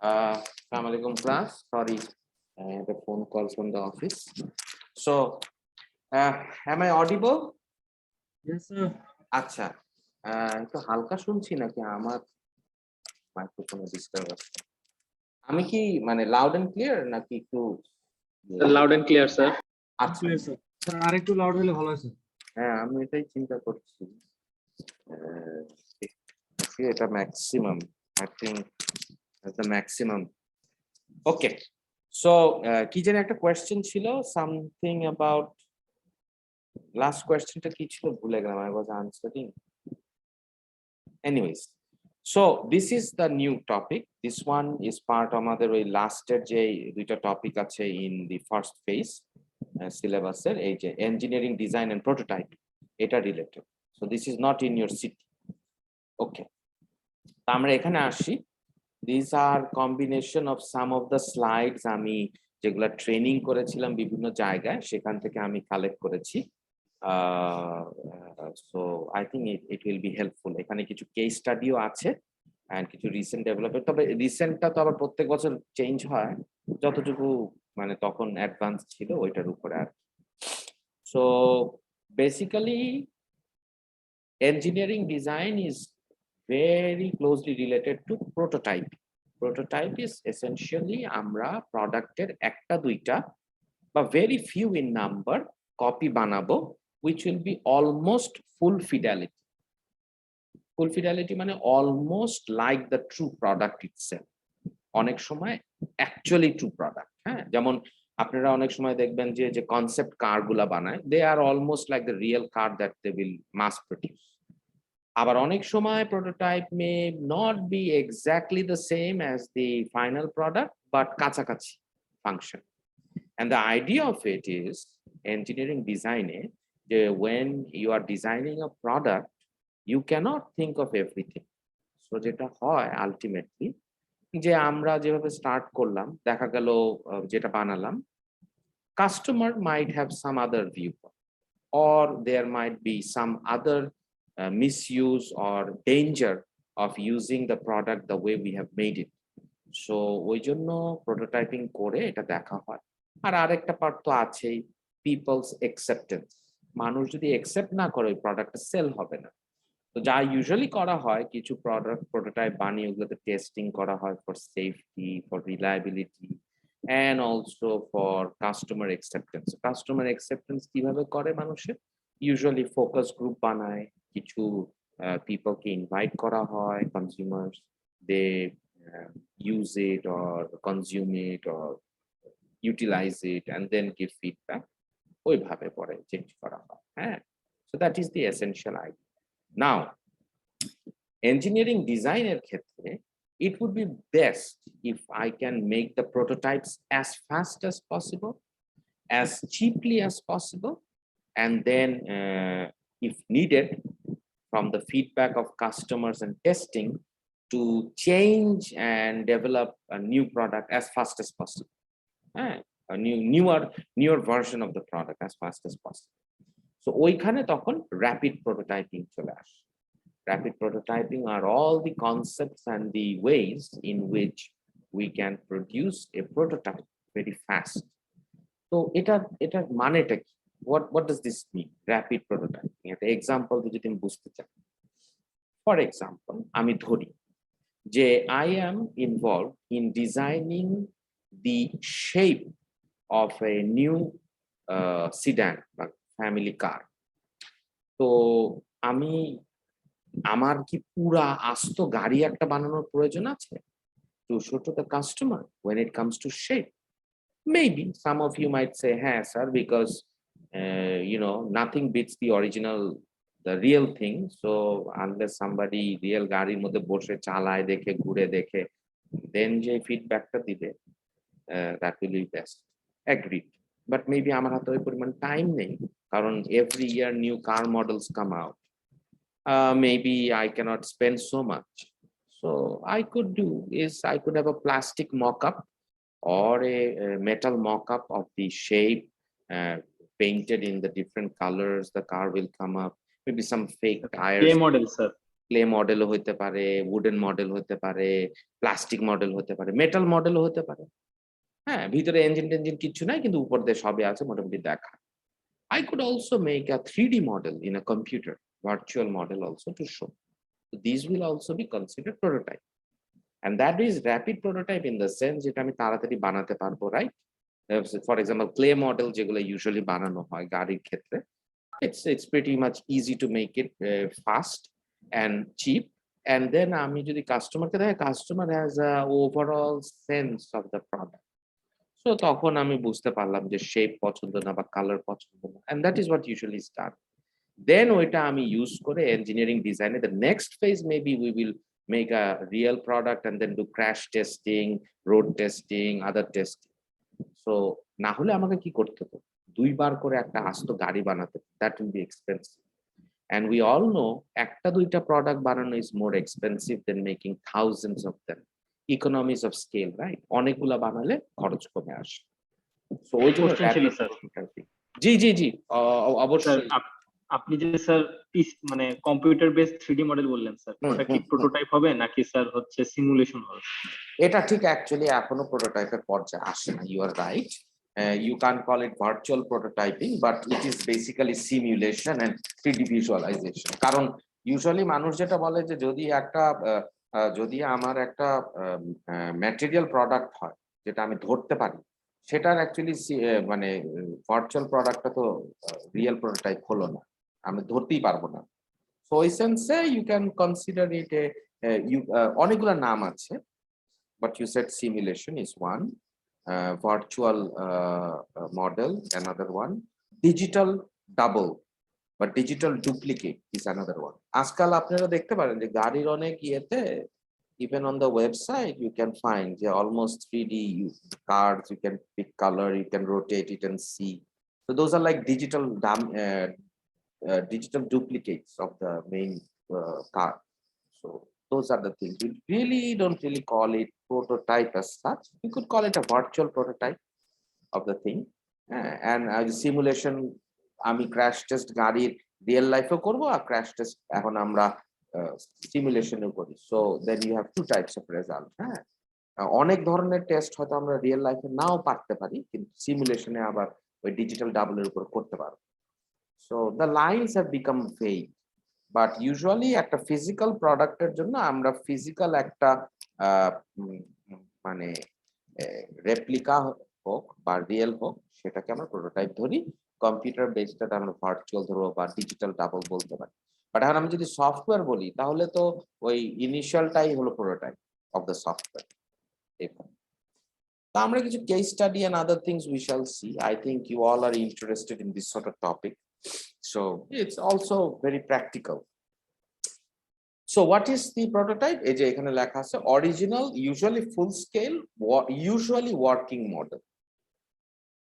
Assalamu alaikum class. Sorry, I had a phone call from the office. So, am I audible? Yes, sir. আচ্ছা, একটু হালকা শুনছি নাকি আমার মাইক্রোফোনে ডিস্টার্ব আছে? আমি কি মানে লাউড এন্ড ক্লিয়ার নাকি একটু লাউড এন্ড ক্লিয়ার স্যার। আচ্ছা, Clear, sir. স্যার আরেকটু লাউড হলে ভালো হয় স্যার। হ্যাঁ আমি এটাই চিন্তা করছি। এটা maximum, I think the maximum. Okay, so কি যেন একটা কোয়েশ্চেন ছিল, সামথিং অ্যাবাউট, লাস্ট কোয়েশ্চেনটা কি ছিল ভুলে গেলাম। I was answering. Anyways, so this is the new topic. This one is part আমাদের ওই লাস্টের যে দুইটা টপিক আছে in the first phase syllabus এর, এই যে engineering design and prototype, এটা related. So this is not in your city. Okay, আমরা এখানে আসি। These are combination of some of the slides আমি যেগুলা ট্রেনিং করেছিলাম বিভিন্ন জায়গায়, সেখান থেকে আমি কালেক্ট করেছি। So I think it will be helpful. এখানে কিছু কেস স্টাডিও আছে and কিছু রিসেন্ট ডেভেলপমেন্ট। তবে রিসেন্টটা তো আবার প্রত্যেক বছর চেঞ্জ হয়, যতটুকু মানে তখন অ্যাডভান্স ছিল ওইটার উপরে আর। So basically engineering design is very closely related to prototype. Prototype is essentially আমরা প্রোডাক্টের একটা দুইটা বা very few in number copy বানাবো, which will be almost full fidelity. Full fidelity মানে almost like the true product itself. অনেক সময় actually true product, হ্যাঁ, যেমন আপনারা অনেক সময় দেখবেন যে কনসেপ্ট কার গুলা বানায়, they are almost like the real car that they will mass produce. আবার অনেক সময় prototype may not be exactly the same as the final product, but কাছাকাছি function. And the idea of it is engineering design, when you are designing a product, you cannot think of everything. So যেটা হয় ultimately যে আমরা যেভাবে start করলাম, দেখা গেল যেটা বানালাম, customer might have some other viewpoint, or there might be some other misuse or danger of using the product the way we have made it. So ওই জন্য প্রোটোটাইপিং করে এটা দেখা হয়। আর আরেকটা পার্ট তো আছেই, পিপলস অ্যাকসেপ্টেন্স। মানুষ যদি অ্যাকসেপ্ট না করে ওই প্রোডাক্টটা সেল হবে না। তো যা ইউজুয়ালি করা হয়, কিছু প্রোডাক্ট প্রোটোটাইপ বানিয়ে ওগুলোতে টেস্টিং করা হয় for safety, for reliability and also for customer acceptance. Customer acceptance কিভাবে করে মানুষের? Usually focus group বানায়, কিছু people কে invite করা হয়, consumers, they use it or consume it or utilize it and then give feedback. ওইভাবে পরে চেঞ্জ করা হয়, হ্যাঁ। So that is the essential idea. Now, engineering design এর ক্ষেত্রে it would be best if I can make the prototypes as fast as possible, as cheaply as possible, and then if needed, from the feedback of customers and testing, to change and develop a new product as fast as possible. A newer version of the product as fast as possible. So ওইখানে তখন rapid prototyping চলে আসে। Rapid prototyping are all the concepts and the ways in which we can produce a prototype very fast. So এটার মানেটা কি? What does this mean? Rapid prototyping. একটা example যদি তুমি বুঝতে চাও, ফর এক্সাম্পল আমি ধরি যে I am involved in designing the shape of a new sedan বা family car. তো আমার কি পুরা আস্ত গাড়ি একটা বানানোর প্রয়োজন আছে to show to the customer when it comes to shape? Maybe some of you might say, "Hey, sir, because nothing beats the original, the real thing. So unless somebody real গাড়ির মধ্যে বসে চালায় দেখে ঘুরে দেখে then যে ফিডব্যাকটা দিবে, that will be best." Agreed. But maybe আমার হাতে ওই পরিমাণ টাইম নেই, কারণ every year new car models come out. Maybe I cannot spend so much. So I could do is I could have a plastic mock-up or a metal mock-up of the shape, painted in the different colors. The car will come up. Maybe some fake tires. A model, sir. Clay মডেলও হতে পারে, wooden model হতে পারে, plastic model হতে পারে, metal মডেলও হতে পারে। হ্যাঁ, ভিতরে ইঞ্জিন টেঞ্জিন কিছু নাই, কিন্তু উপর দিয়ে সবই আছে মোটামুটি দেখা। I could also make a 3D model in a computer, virtual model also to show. So these will also be considered prototype. And that is rapid prototype in the sense যেটা আমি তাড়াতাড়ি বানাতে পারবো, right? For example, clay model যেগুলো usually বানানো হয় গাড়ির ক্ষেত্রে, it's pretty much easy to make it fast and cheap. And then আমি যদি কাস্টমারকে দেখি, customer has a overall sense of the product. So তখন আমি বুঝতে পারলাম যে শেপ পছন্দ না বা কালার পছন্দ না, and that is what usually start. Then ওইটা আমি ইউজ করে ইঞ্জিনিয়ারিং ডিজাইনে the next phase maybe we will make a real product and then do crash testing, road testing, other testing. So না হলে আমাকে কি করতে হতো, 2 বার করে একটা আস্ত গাড়ি বানাতে, that will be expensive. And we all know একটা দুইটা প্রোডাক্ট বানানো is more expensive than making thousands of them. Economies of scale, right? অনেকগুলা বানালে খরচ কমে আসে। So ওই জন্য Question ছিল, স্যার। জি জি জি স্যার, অবশ্যই। আপনি যে স্যার মানে কম্পিউটার বেসড 3D মডেল বললেন স্যার, ওটা কি প্রোটোটাইপ হবে নাকি স্যার হচ্ছে সিমুলেশন হবে? এটা ঠিক অ্যাকচুয়ালি এখনো প্রোটোটাইপের পর্যায়ে আসে না, you are right. You can't call it virtual prototyping, but it is basically simulation and 3D visualization. কারণ ইউজুয়ালি মানুষ যেটা বলে যে যদি আমার একটা ম্যাটেরিয়াল প্রোডাক্ট হয় যেটা আমি ধরতে পারি, সেটার অ্যাকচুয়ালি মানে ভার্চুয়াল প্রোডাক্টটা তো রিয়েল প্রোটোটাইপ হলো না, আমি ধরতেই পারবো না। সো এই সেন্সে ইউ ক্যান কনসিডার ইট অনেকগুলো নাম আছে, but you said simulation is one, virtual model another one, digital double but digital duplicate is another one. আজকাল আপনারা দেখতে পারেন যে গাড়ির অনেক ইয়েতে, even on the website you can find almost 3D cards, you can pick color, you can rotate it and see. So those are like digital duplicates of the main car. So those are the things. We really don't really call it prototype as such. We could call it a virtual prototype of the thing. And simulation, আমি crash test গাড়ির real life এও করবো, আর crash test এখন আমরা সিমুলেশনেও করি। So then you have 2 types of result. হ্যাঁ, অনেক ধরনের টেস্ট হয়তো আমরা রিয়েল লাইফে নাও পারতে পারি, কিন্তু সিমুলেশনে আবার ওই ডিজিটাল ডাবলের উপর করতে পারবো। So the lines have become vague. But usually একটা ফিজিক্যাল প্রোডাক্টের জন্য আমরা ফিজিক্যাল একটা মানে রেপ্লিকা হোক বা রিয়েল হোক, সেটাকে আমরা প্রোটোটাইপ ধরি। কম্পিউটার বেসড আমরা ভার্চুয়াল ধরবো বা ডিজিটাল ডাবল বলতে পারি। বাট এখন আমি যদি সফটওয়্যার বলি, তাহলে তো ওই ইনিশিয়ালটাই হলো প্রোটোটাইপ অফ দ্য সফটওয়্যার। তো আমরা কিছু case study and other things we shall see. I think you all are interested in this sort of topic, so it's also very practical. So what is the prototype? এই যে এখানে লেখা আছে original, usually full scale, usually working model.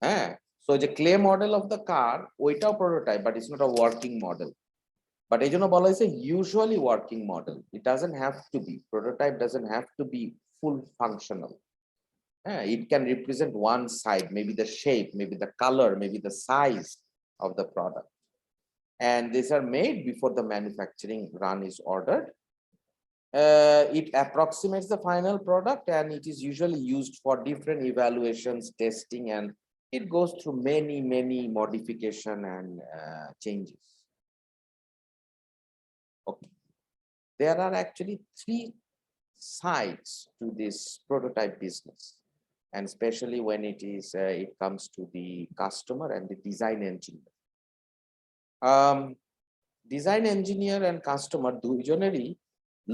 হ্যাঁ, so যে clay model of the car ওইটাও prototype, but it's not a working model. But এই জন্য বলা হয়েছে usually working model. It doesn't have to be, prototype doesn't have to be full functional. It can represent one side, maybe the shape, maybe the color, maybe the size of the product. And these are made before the manufacturing run is ordered. It approximates the final product, and it is usually used for different evaluations, testing, and it goes through many modification and changes. Okay, there are actually 3 sides to this prototype business, and especially when it comes to the customer and the design engineer. Design engineer and customer দুইজনেরই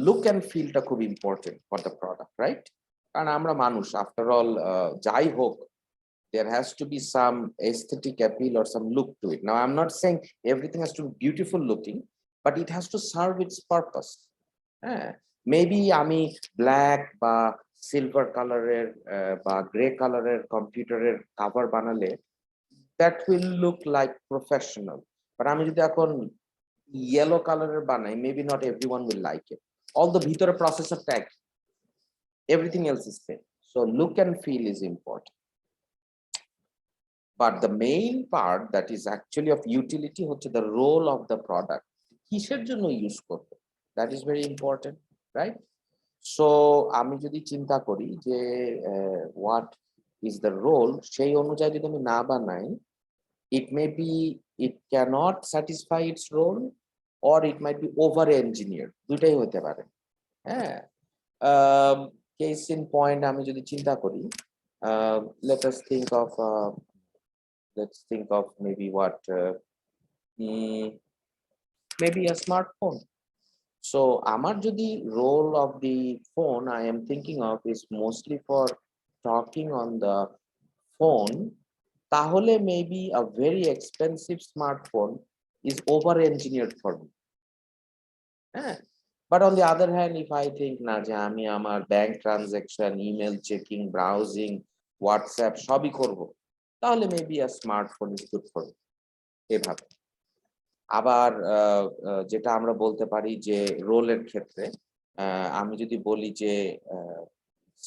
look and feel টা খুব important for the product, right? কারণ আমরা মানুষ, after all, যাই হোক, there has to be some aesthetic appeal or some look to it. Now I'm not saying everything has to be beautiful looking, but it has to serve its purpose. Maybe আমি black বা silver কালারের বা grey কালারের কম্পিউটারের cover বানালে that will look like professional. But আমি যদি এখন yellow কালারের বানাই, maybe not everyone will like it. All the ভিতরে processor tag, everything else is same. So look and feel is important. But the main part that is actually of utility হচ্ছে the role of the product. কিসের জন্য use করব? That is very important, right? So আমি যদি চিন্তা করি যে what is the role, সেই অনুযায়ী যদি আমি না বানাই, it may be it cannot satisfy its role or it might be over engineered, দুটাই হতে পারে। হ্যাঁ, case in point আমি যদি চিন্তা করি, let us think of let's think of maybe what maybe a smartphone. So আমার যদি role of the phone I am thinking of is mostly for talking on the phone, তাহলে maybe a very expensive smartphone is over engineered for me. But on the other hand, if I think না যে আমি আমার bank transaction, email checking, browsing, WhatsApp সবই করব, তাহলে maybe a smartphone is good for me, এভাবে। আবার যেটা আমরা বলতে পারি যে রোলের ক্ষেত্রে আমি যদি বলি যে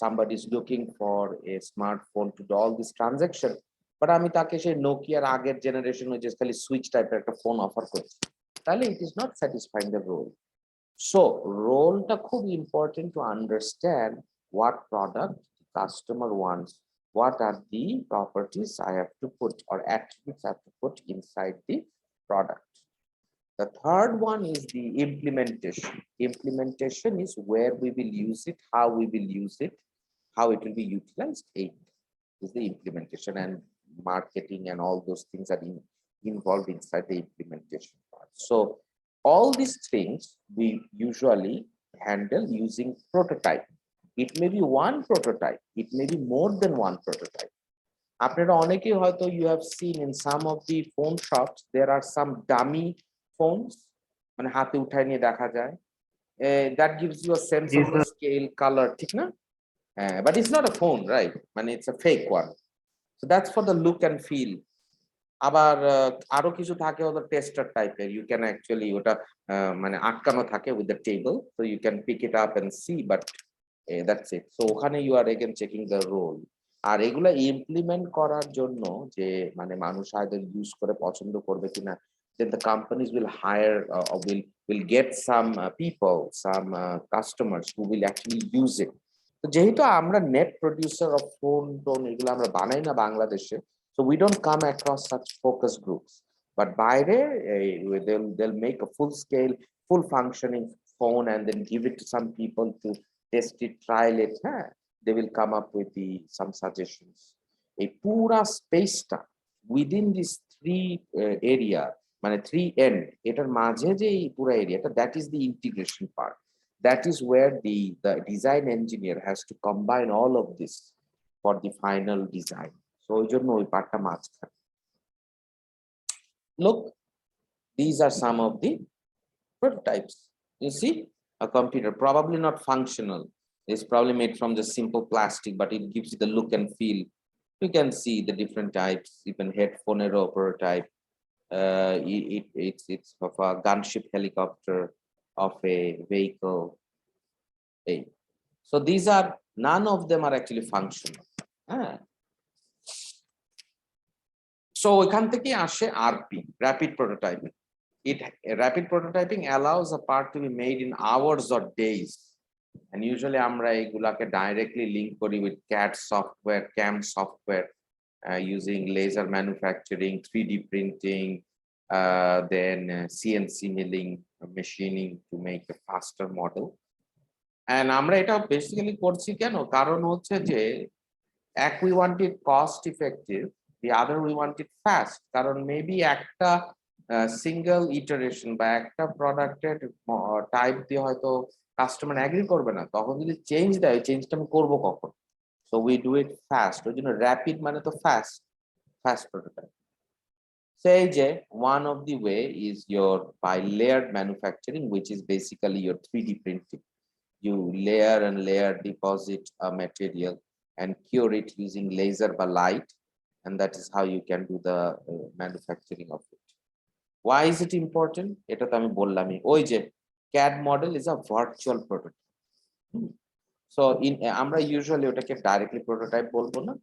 somebody is looking for a smartphone to do all this transaction, but আমি তাকে সেই নোকিয়ার আগের জেনারেশন যে খালি সুইচ টাইপের একটা ফোন অফার করছি, তাহলে it is not satisfying the role. So রোলটা খুব important to understand what product the customer wants, what are the properties I have to put or attributes I have to put inside the product. The third one is the implementation. Implementation is where we will use it, how we will use it, how it will be utilized. It is the implementation, and marketing and all those things are involved inside the implementation part. So all these things we usually handle using prototype. It may be one prototype, it may be more than one prototype. আপনারা অনেকেই হয়তো you have seen in some of the phone shops there are some dummy phones, মানে হাতে উঠায় নিয়ে দেখা যায়, that gives you a sense of the scale, color, ঠিক না? But it's not a phone, right? মানে it's a fake one. So that's for the look and feel. আবার আরো কিছু থাকে ওদের টেস্টার টাইপের, you can actually ওটা মানে আটকানো থাকে with the table, so you can pick it up and see, but that's it. So ওখানে you are again checking the role. আর এগুলা ইমপ্লিমেন্ট করার জন্য যে মানে মানুষ আইদার ইউজ করে পছন্দ করবে কিনা, then the companies will hire or will get some people, some customers who will actually use it. তো যেহেতু আমরা net producer of phone tone এগুলো আমরা বানাই না বাংলাদেশে, so we don't come across such focus groups, but বাইরে they'll make a full scale, full functioning phone and then give it to some people to test it, trial it. They will come up with some suggestions. A pura space টা within this three area, মানে three end, এটার মাঝে যে এই পুরো এরিয়াটা, that is the integration part. That is where the design engineer has to combine all of this for the final design. So ওই জন্য ওই পার্টটা মাঝখানে। Look, these are some of the prototypes. You see, a computer probably not functional. It's probably made from just simple plastic, but it gives you the look and feel. You can see the different types, even headphone prototype. It's of a gunship helicopter, of a vehicle. So these are, none of them are actually functional. So এখান থেকে আসে RP, rapid prototyping. Rapid prototyping allows a part to be made in hours or days. And usually আমরা এগুলাকে directly link করি with CAD software, CAM software, using laser manufacturing, 3D printing, then CNC milling, machining to make a faster model. And আমরা এটা basically করছি কেন? কারণ হচ্ছে যে এক we want it cost effective, the other we want it fast. কারণ maybe একটা সিঙ্গেল ইটারেশন বা একটা প্রোডাক্টের টাইপ দিয়ে হয়তো কাস্টমার এগ্রি করবে না, তখন যদি চেঞ্জ দেয় চেঞ্জটা আমি করবো কখন? So we do it fast. ওই জন্য র্যাপিড মানে তো ফাস্ট প্রোটোটাইপ। Say যে one of the way is your by layered manufacturing, which is basically your 3D printing. You layer and layer deposit a material and cure it using laser by light, and that is how you can do the manufacturing of it. Why is it important? এটা তো আমি বললামই, ওই যে CAD model is a virtual prototype. So in আমরা usually ওটাকে directly prototype বলবো না,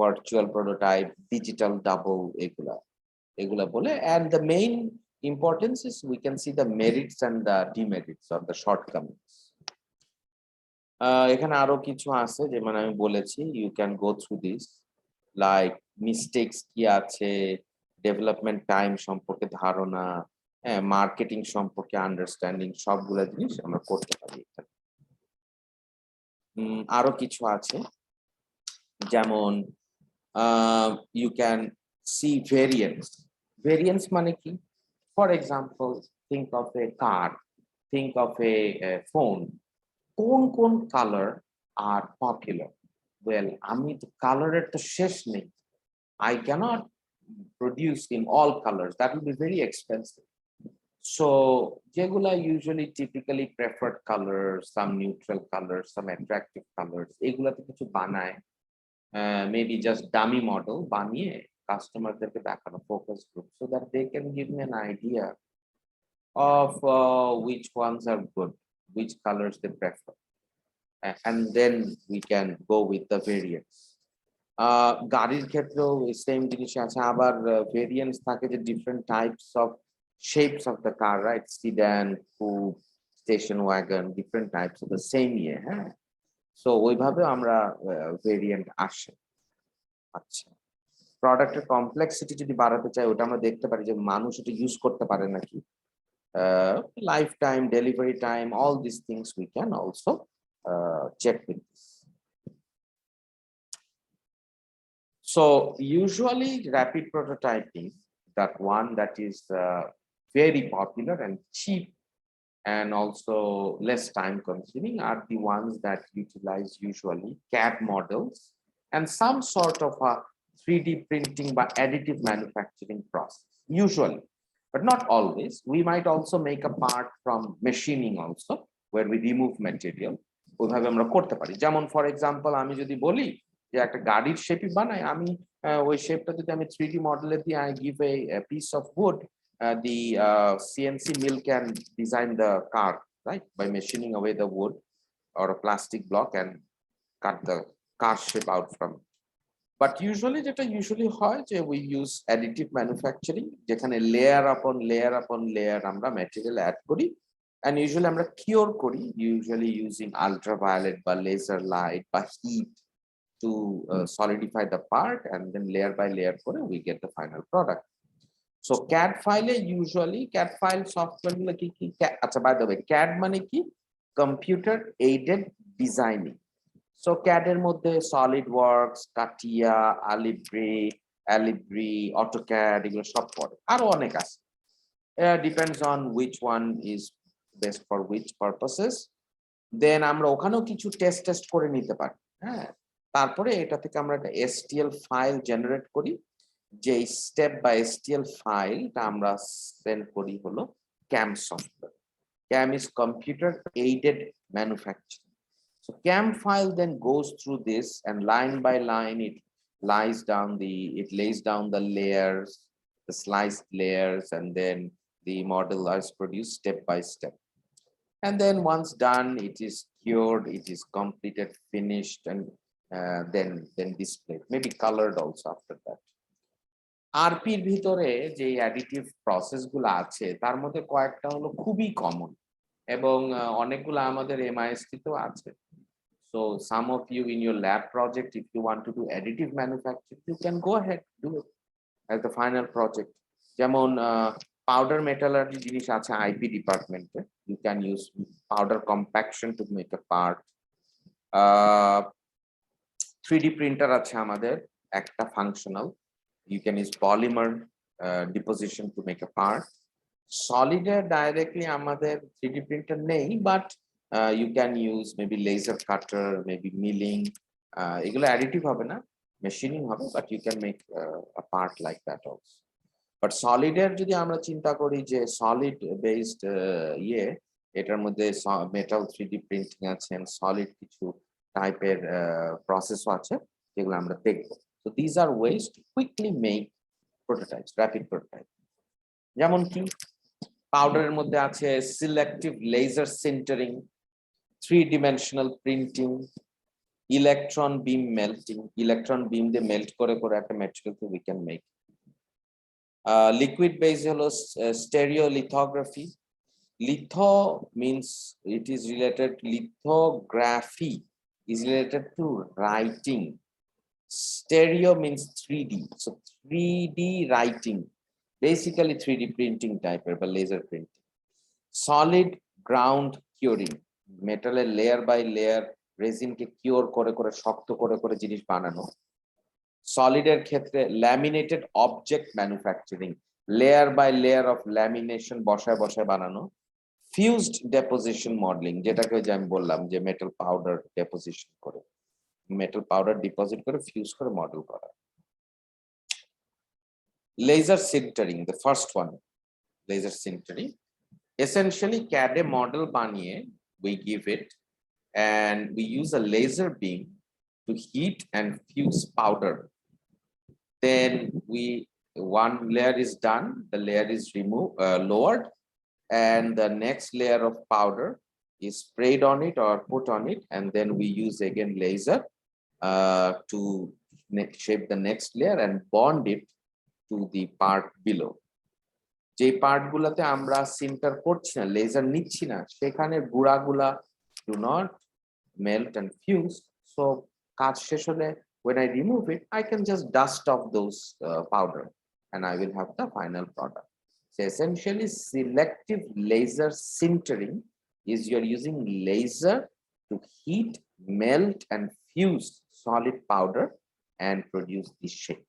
virtual prototype, digital double এগুলা বলে। And the main importance is we can see the merits and the demerits or the shortcomings. এখানে আরো কিছু আছে যেমন আমি বলেছি, you can go through this like mistakes কি আছে, ডেভেলপমেন্ট টাইম সম্পর্কে ধারণা, হ্যাঁ, মার্কেটিং সম্পর্কে আন্ডারস্ট্যান্ডিং, সবগুলা জিনিস আমরা করতে পারি এখানে। আরো কিছু আছে যেমন you can see variance মানে কি, for example think of a car, think of a phone, কোন কালার আর পপুলার, ওয়েল আমি তো কালারের তো শেষ নেই, I cannot produce in all colors, that will be very expensive. So যেগুলা usually typically preferred colors, some neutral colors, some attractive colors, এগুলাতে কিছু বানায়, maybe just dummy model বানিয়ে কাস্টমারদেরকে দেখানো focus group so that they can give me an idea of which ones are good, which colors they prefer, and then we can go with the variants. গাড়ির ক্ষেত্রেও same জিনিস আছে, আবার variants থাকে যে different types of shapes of the car, right, sit down, coop, station wagon, different types of the same ইয়ে, হ্যাঁ, so ওইভাবে আমরা ভেরিয়েন্ট আসে। আচ্ছা, প্রোডাক্টের কমপ্লেক্সিটি যদি বাড়াতে চাই, ওটা আমরা দেখতে পারি যে মানুষ এটা ইউজ করতে পারে নাকি, life time, delivery time, all these things we can also check with this. So usually rapid prototyping, that one that is very popular and cheap and also less time consuming, are the ones that utilize usually CAD models and some sort of a 3D printing by additive manufacturing process, usually, but not always. We might also make a part from machining also, where we remove material. ওইভাবে আমরা করতে পারি। যেমন for example আমি যদি বলি যে একটা গাড়ির শেপই বানাই, আমি ওই শেপটা যদি আমি 3D মডেলে দিয়ে I give a piece of wood, the CNC mill can design the car, right, by machining away the wood or a plastic block and cut the car shape out from it. But usually যেটা usually হয় যে we use additive manufacturing, যেখানে layer upon layer upon layer আমরা material add করি, and usually আমরা cure করি, usually using ultraviolet বা laser light বা heat to solidify the part, and then layer by layer করে we get the final product. So CAD file usually CAD file software গুলো কি কি, আচ্ছা by the way CAD মানে কি, computer aided designing. So CAD এর মধ্যে SolidWorks, CATIA, Alibri, AutoCAD এগুলো সব পড়ে, আরো অনেক আছে, depends on which one is best for which purposes. Then আমরা ওখানেও কিছু টেস্ট করে নিতে পারি, হ্যাঁ, তারপরে এটা থেকে আমরা একটা STL ফাইল জেনারেট করি, যে স্টেপ বাই STL ফাইলটা আমরা সেন্ড করি হলো CAM software. CAM is computer aided manufacturing. So CAM file then goes through this, and line by line it lays down the layers, the sliced layers, and then the model is produced step by step. And then once done, it is cured, it is completed, finished, and then displayed, maybe colored also after that. আরপির ভিতরে যে additive process গুলো আছে তার মধ্যে কয়েকটা হলো খুবই common, এবং অনেকগুলো আমাদের MIST তেও আছে। So some of you in your lab project, if you want to do additive manufacturing, you can go ahead, do it as the final project. যেমন powder metallurgy জিনিস আছে IP ডিপার্টমেন্টে, you can use powder compaction to make a part. 3D printer আছে আমাদের একটা functional, you can use polymer deposition to make a part. Solid directly আমাদের 3D printer নেই, but you can use maybe laser cutter, maybe milling, এগুলো additive হবে না, machining হবে, but you can make a part like that also. But solid এর যদি আমরা চিন্তা করি যে solid based ইয়ে, এটার মধ্যে metal 3D printing আছে, and solid কিছু টাইপের প্রসেসও আছে যেগুলো আমরা দেখবো। So these are ways to quickly make prototypes, rapid prototypes. যেমন কি পাউডারের মধ্যে আছে selective laser sintering, 3-dimensional printing, electron beam melting, electron beam দিয়ে মেল্ট করে একটা material we can make. Liquid base হলো স্টেরিওলিথোগ্রাফি। Litho means it is related, lithography is related to writing. Stereo means 3D. So 3D writing, basically 3D printing type or laser printing. Solid ground curing, metal layer by layer resin ke cure kore kore shokto kore jinish banano. Solid er khetre laminated object manufacturing, layer by layer of lamination বসায় বানানো। Fused deposition modeling, যেটাকে যে আমি বললাম যে metal powder deposition করে, metal powder deposit করে fuse করে মডেল করা। Laser sintering, the first one, laser sintering. Essentially CAD a model বানিয়ে we give it and we use a laser beam to heat and fuse powder. Then one layer is done, the layer is lowered, and the next layer of powder is sprayed on it or put on it, and then we use again laser to shape the next layer and bond it to the part below. যে part গুলাতে আমরা Sinter করছি না, laser নিচ্ছি না, সেখানে গুঁড়াগুলা do not melt and fuse. So কাজ শেষ হলে when I remove it, I can just dust off those powder and I will have the final product. So essentially selective laser sintering is you're using laser to heat, melt and fuse solid powder and produce the shape.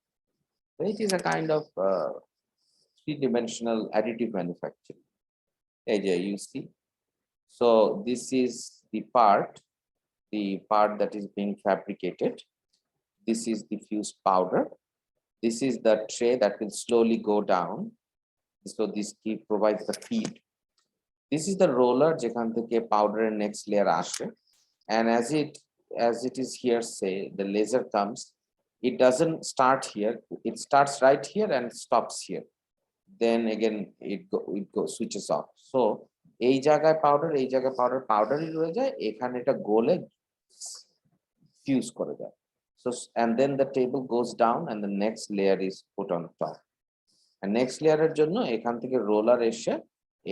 So it is a kind of three-dimensional additive manufacturing. As you see, so this is the part that is being fabricated. This is the fused powder. This is the tray that will slowly go down. So this provides the feed. This is the roller যেখান থেকে powder and next layer আসে, and as it is here, say the laser comes, it doesn't start here, it starts right here and stops here. Then again it switches off. So এই জায়গায় powder রয়ে যায়, এখানে এটা গোলে fuse করে যায়. So and then the table goes down and the next layer is put on top. And next layer এর জন্য এখান থেকে roller এসে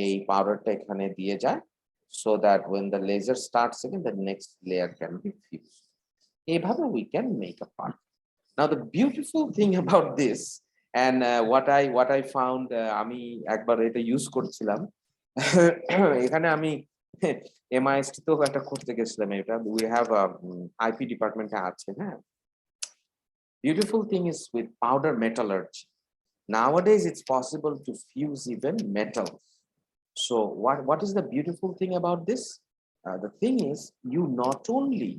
এই powderটা এখানে দিয়ে যায়, so that when the laser starts again, the next layer can be fused. এইভাবে we can make a part. Now the beautiful thing about this, and what I found, আমি একবার এটা ইউজ করছিলাম এখানে আমি MIST তো একটা করতে গেছিলাম, এটা we have a IP department আছে, হ্যাঁ। Beautiful thing is with powder metallurgy. Nowadays it's possible to fuse even metals. So what is the beautiful thing about this? The thing is, you not only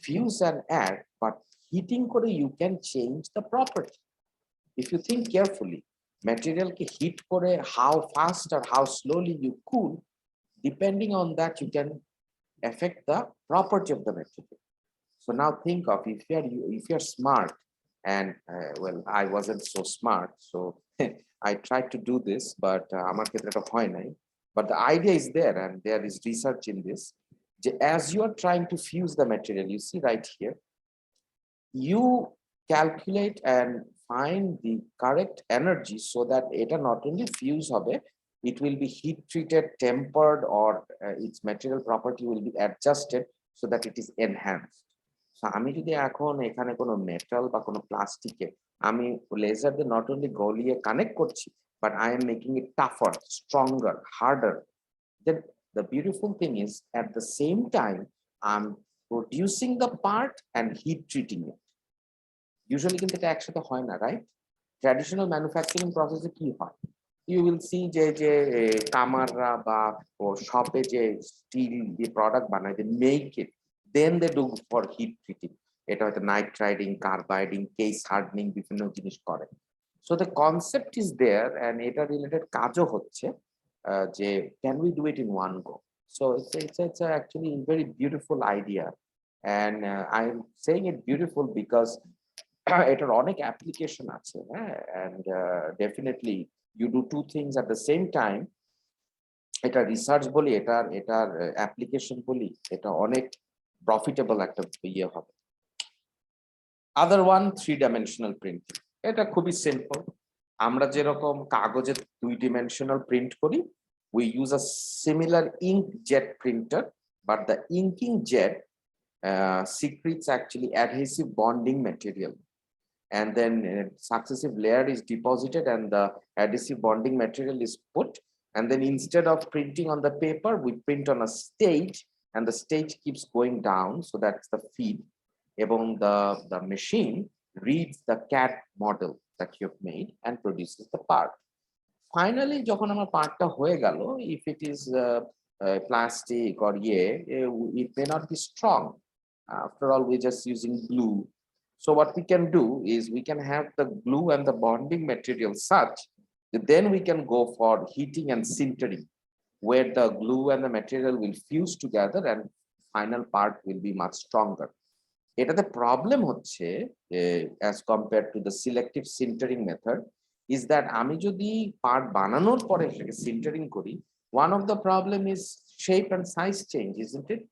fuse and add, but heating kore you can change the property. If you think carefully, material ke heat kore how fast or how slowly you cool, depending on that you can affect the property of the material. So now think of, if you're smart, and well, I wasn't so smart, so I tried to do this, but আমার ক্ষেত্রে এটা হয় নাই. But the idea is there, and there is research in this. As you are trying to fuse the material, you see right here, you calculate and find the correct energy so that it not only fuse hobe, it will be heat treated, tempered, or its material property will be adjusted so that it is enhanced. So আমি যদি এখন এখানে কোনো metal বা কোনো প্লাস্টিকে আমি laser দিয়ে not only গলিয়ে কানেক্ট করছি, but I am making it tougher, stronger, harder, then the beautiful thing is at the same time I'm producing the part and heat treating it. Usually কিন্তু এটা একসাথে হয় না, right? Traditional manufacturing process কি হয়? You will see যে কামাররা বা শপে যে স্টিল দিয়ে প্রোডাক্ট বানায়, they make it, then they do for heat treating. এটা হয়তো নাইট্রাইডিং, কার্বাইডিং, কেস হার্ডনিং বিভিন্ন জিনিস করে. So the concept is there, and এটা রিলেটেড কাজও হচ্ছে যে can we do it in one go? So it's actually a very beautiful idea, and I'm saying it beautiful because এটার অনেক অ্যাপ্লিকেশন আছে, হ্যাঁ, and definitely you do two things at the same time. এটা research বলি, এটার application বলি, এটা অনেক প্রফিটেবল একটা ইয়ে হবে। Other one, 3-dimensional printing. এটা খুবই সিম্পল। আমরা যেরকম কাগজে 2 dimensional প্রিন্ট করি, we use a similar inkjet printer, but the inking jet secretes actually adhesive bonding material, and then successive layer is deposited and the adhesive bonding material is put, and then instead of printing on the paper, we print on a stage, and the stage keeps going down, so that's the feed. Even the machine reads the CAD model that you've made and produces the part. Finally, যখন আমার পার্টটা হয়ে গেল, if it is plastic or it may not be strong. After all, we're just using glue. So what we can do is we can have the glue and the bonding material such that then we can go for heating and sintering, where the glue and the material will fuse together and final part will be much stronger. এটাতে problem হচ্ছে as compared to the selective sintering method is that আমি যদি part বানানোর পরে সেটাকে sintering করি, one of the problem is shape and size change, isn't it?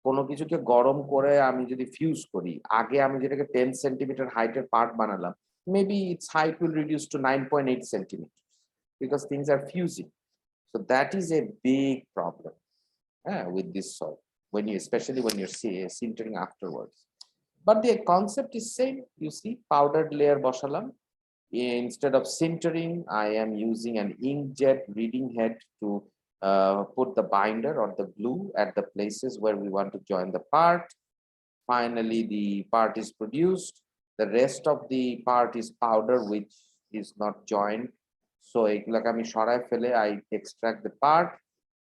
কোনো কিছুকে গরম করে আমি যদি ফিউজ করি, আগে আমি যেটাকে 10 সেন্টিমিটার হাইটের পার্ট বানালাম, maybe its height will reduce to 9.8 centimeters because things are fusing. So that is a big problem with this sort, when you, especially when you're sintering afterwards. But the concept is same. You see, powdered layer boshalam. Instead of sintering, I am using an inkjet reading head to put the binder or the glue at the places where we want to join the part. Finally, the part is produced. The rest of the part is powder, which is not joined. So like I extract the part,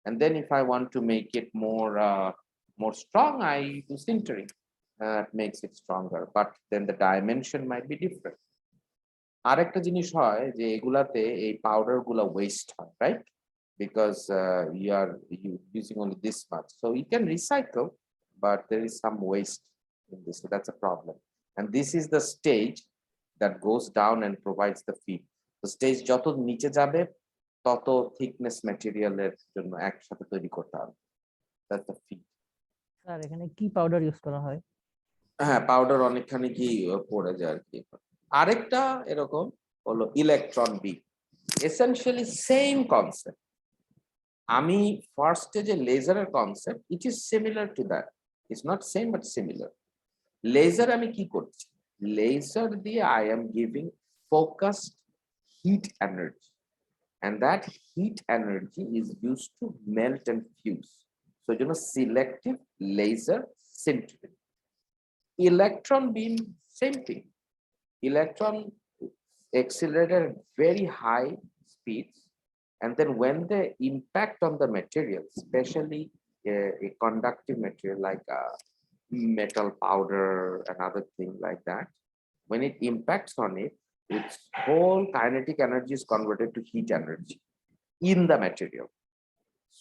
and then if I want to make it more strong, I do sintering. It makes it stronger, but then the dimension might be different. আরেকটা জিনিস হয় যে এগুলাতে এই powder গুলা West হয়, right? Because you are using only this much, so you can recycle, but there is some waste in this, so that's a problem. And this is the stage that goes down and provides the feed. The stage যত নিচে যাবে তত thickness material-এর জন্য একসাথে তৈরি করতে হবে, that's the feed. Sir এখানে কি পাউডার ইউজ করা হয়? হ্যাঁ, পাউডার অনেকখানি কি পড়ে যায় আর কি। আরেকটা এরকম হলো electron beam, essentially same concept. আমি ফার্স্ট যে লেজারের concept, it is similar to that, it's not same but similar. Laser আমি কি করছি, লেজার দিয়ে I am giving focused heat energy, and that heat energy is used to melt and fuse. So you know, selective laser sintering. Electron beam, same thing. Electron accelerated at very high speeds, and then when they impact on the material, especially a conductive material like metal powder and other things like that, when it impacts on it, its whole kinetic energy is converted to heat energy in the material.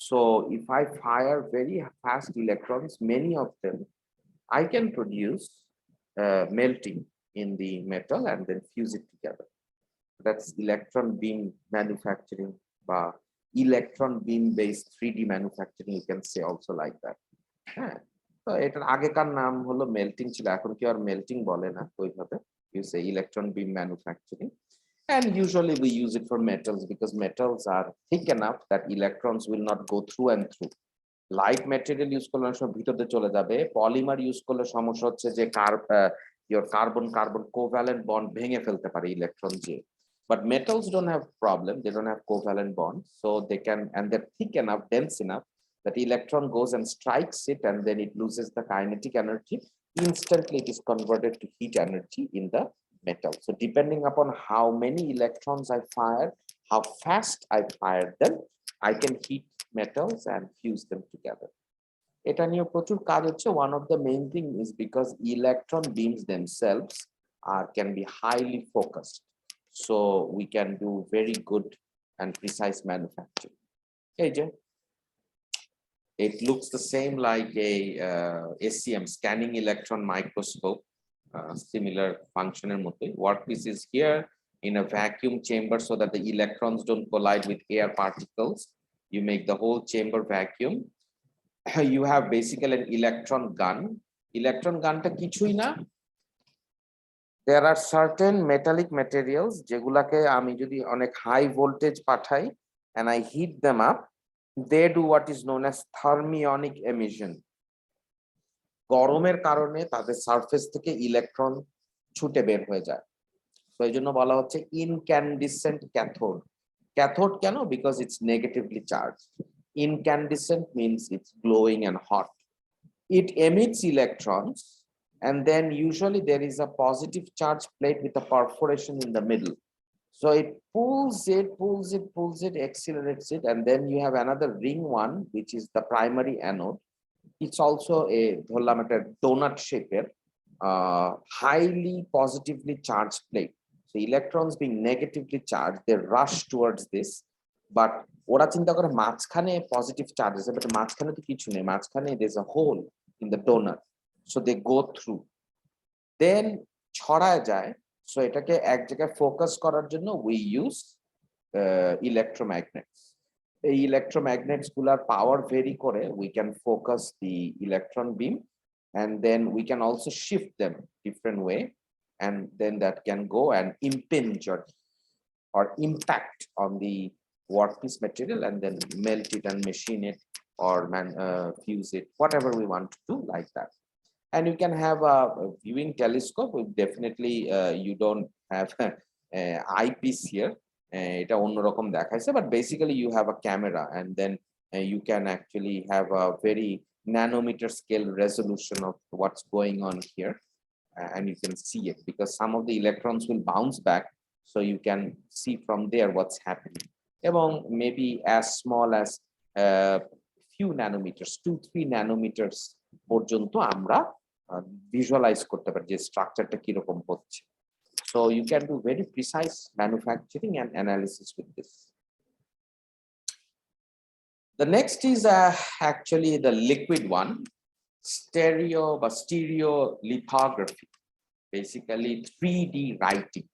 So if I fire very fast electrons, many of them, I can produce melting in the metal and then fuse it together. That's electron beam manufacturing, electron beam based 3D manufacturing, you can say also like that. So এটার আগেকার নাম হলো melting ছিল, এখন কি are melting বলে না ওইভাবে। You say electron beam manufacturing, and usually we use it for metals because metals are thick enough that electrons will not go through and through. Light material use করলে সব ভিতরে চলে যাবে, পলিমার ইউজ করলে সমস্যা হচ্ছে যে your carbon covalent bond ভেঙে ফেলতে পারে ইলেকট্রন যে। But metals don't have problem, they don't have covalent bonds, so they can, and they're thick enough, dense enough that electron goes and strikes it, and then it loses the kinetic energy. Instantly it is converted to heat energy in the metal. So depending upon how many electrons I fire, how fast I fire them, I can heat metals and fuse them together. এটা নিয়ে প্রচুর কাজ হচ্ছে। One of the main thing is because electron beams themselves can be highly focused, so we can do very good and precise manufacturing. Hey Jay, it looks the same like a SEM, scanning electron microscope, similar functional mode. Workpiece is here in a vacuum chamber so that the electrons don't collide with air particles. You make the whole chamber vacuum. You have basically an electron gun. Electron gun ta kichui na, there are certain metallic materials যেগুলাকে আমি যদি অনেক high voltage পাঠাই and I heat them up, they do what is known as thermionic emission. গরমের কারণে তাদের surface থেকে electron ছুটে বের হয়ে যায়, তো এই জন্য বলা হচ্ছে ইনক্যান্ডিসেন্ট ক্যাথোড। ক্যাথোড কেন? Because it's negatively charge. ইনক্যান্ডিসেন্ট means it's glowing and hot. It emits electrons, and then usually there is a positive charge plate with a perforation in the middle. So it pulls it, accelerates it, and then you have another ring one, which is the primary anode. It's also a donut shape, highly positively charged plate. So electrons being negatively charged, they rush towards this, but ওরা চিন্তা করে মাঝখানে positive charge আছে, but মাঝখানে তো কিছু নেই, মাঝখানে there's a hole in the donut, so they go through, then ছড়ায় যায়। So এটাকে এক জায়গায় ফোকাস করার জন্য we use electromagnets. এই electromagnets গুলার পাওয়ার ভেরি করে, we can focus the electron beam, and then we can also shift them different way, and then that can go and impinge or impact on the workpiece material, and then melt it and machine it or fuse it, whatever we want to do, like that. And you can have a viewing telescope. Definitely you don't have eyepiece here, এটা অন্যরকম দেখাইছে, but basically you have a camera, and then you can actually have a very nanometer scale resolution of what's going on here, and you can see it because some of the electrons will bounce back, so you can see from there what's happening. এবং maybe as small as few nanometers, 2-3 nanometers পর্যন্ত আমরা visualize করতে পারি যে স্ট্রাকচারটা কিরকম হচ্ছে। So you can do very precise manufacturing and analysis with this. The next is actually the liquid one, stereo lithography, basically 3D writing.